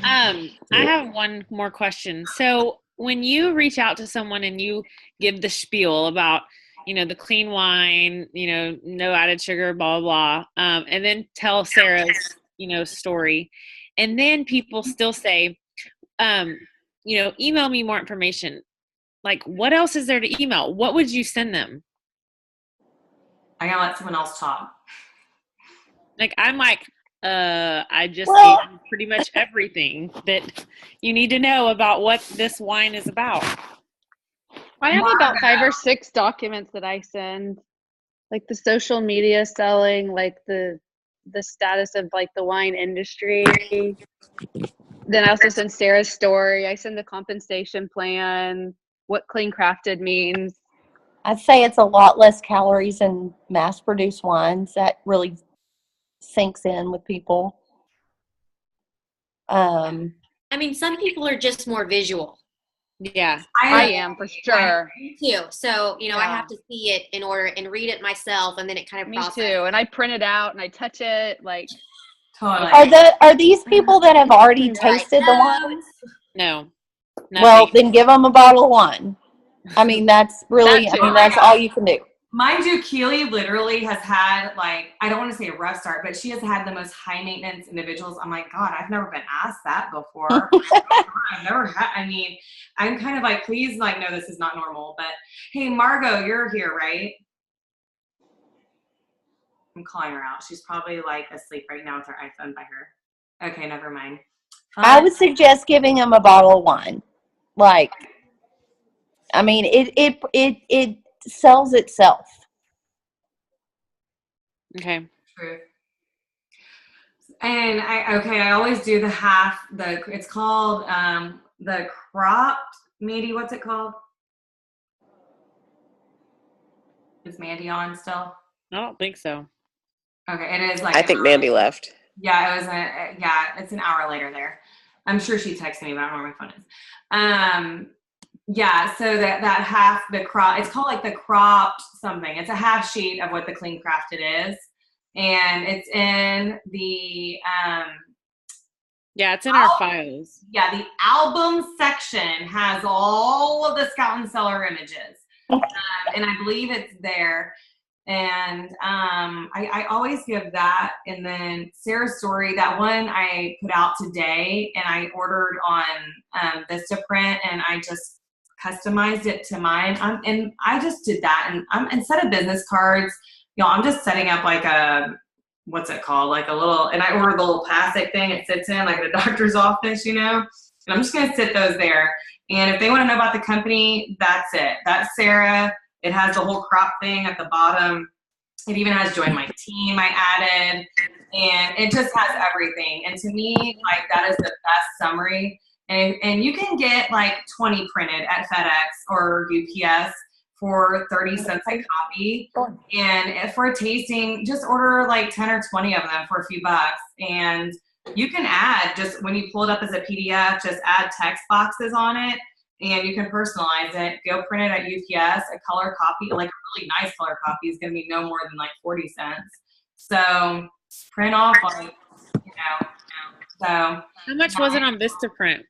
I have one more question. So when you reach out to someone and you give the spiel about, the clean wine, no added sugar, blah, blah, blah, and then tell Sarah's, story, and then people still say, email me more information. Like, what else is there to email? What would you send them? I gotta let someone else talk. Like, I'm like, I just gave you pretty much everything that you need to know about what this wine is about. I have about 5 or 6 documents that I send, like the social media selling, like the status of like the wine industry. Then I also send Sarah's story. I send the compensation plan, what clean crafted means. I'd say it's a lot less calories in mass-produced wines. That really sinks in with people. I mean, some people are just more visual. Yeah, I am for sure. Me too. So, I have to see it in order and read it myself, and then it kind of Me too. And I print it out and I touch it. Like, totally. Are these people that have already tasted the wines? No. Well, then give them a bottle of wine. I mean, that's really. That's all you can do. Mind you, Keely literally has had, like, I don't want to say a rough start, but she has had the most high maintenance individuals. I'm like, God, I've never been asked that before. I've never had, I'm kind of like, please, like, no, this is not normal. But hey, Margot, you're here, right? I'm calling her out. She's probably like asleep right now with her iPhone by her. Okay, never mind. I would suggest giving them a bottle of wine. Like, I mean, it sells itself. Okay. True. And I always do it's called the cropped, Mandy, what's it called? Is Mandy on still? I don't think so. Okay, it is like. I think Mandy left. Yeah, it was it's an hour later there. I'm sure she texted me, but I don't know where my phone is. Yeah, so that half, the crop, it's called like the cropped something. It's a half sheet of what the clean crafted is. And it's in the, Yeah, it's in our files. yeah, the album section has all of the Scout and Cellar images. And I believe it's there. And I always give that. And then Sarah's Story, that one I put out today, and I ordered on Vistaprint, and I just customized it to mine. And I just did that. And instead of business cards, I'm just setting up like a, what's it called? Like a little, and I ordered the little plastic thing it sits in, like at a doctor's office, And I'm just going to sit those there. And if they want to know about the company, that's it. That's Sarah. It has the whole crop thing at the bottom. It even has join my team I added. And it just has everything. And to me, like, that is the best summary. And you can get like 20 printed at FedEx or UPS for 30 cents a copy. And for a tasting, just order like 10 or 20 of them for a few bucks. And you can add, just when you pull it up as a PDF, just add text boxes on it. And you can personalize it. Go print it at UPS. A color copy, like a really nice color copy, is going to be no more than like 40 cents. So print off, like, So How much was it on Vistaprint?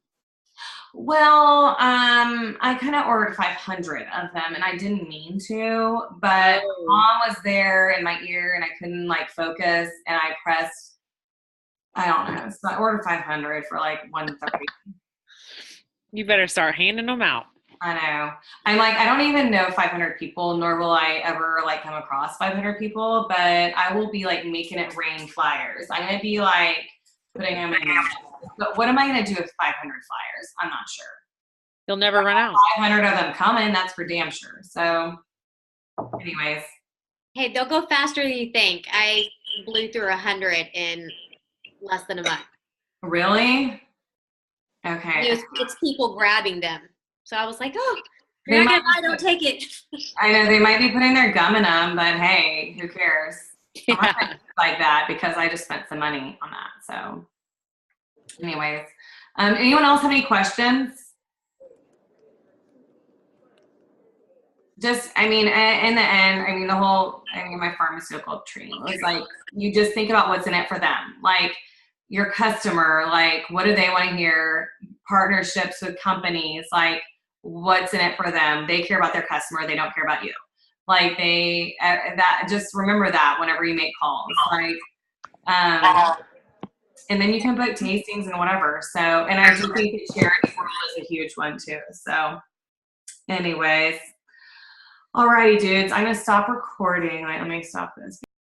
Well, I kind of ordered 500 of them, and I didn't mean to, but Mom was there in my ear, and I couldn't like focus, and I pressed. I don't know. So I ordered 500 for like $130. You better start handing them out. I know. I'm like, I don't even know 500 people, nor will I ever like come across 500 people, but I will be like making it rain flyers. I'm going to be like putting them in. But what am I going to do with 500 flyers? I'm not sure. You'll never run out. 500 of them coming, that's for damn sure. So anyways. Hey, they'll go faster than you think. I blew through 100 in less than a month. Really? Okay. It's people grabbing them. So I was like, oh, you're not gonna buy, don't take it. I know they might be putting their gum in them, but hey, who cares? Yeah. I'm not gonna like that because I just spent some money on that. So anyways, anyone else have any questions? Just, I mean, in the end, I mean, my pharmaceutical training was like, you just think about what's in it for them. Like, your customer, like, what do they want to hear? Partnerships with companies, like, what's in it for them? They care about their customer. They don't care about you. Like, just remember that whenever you make calls. Like, and then you can book tastings and whatever. So, and I do think the charity world is a huge one too. So anyways, alrighty dudes, I'm going to stop recording. Let me stop this.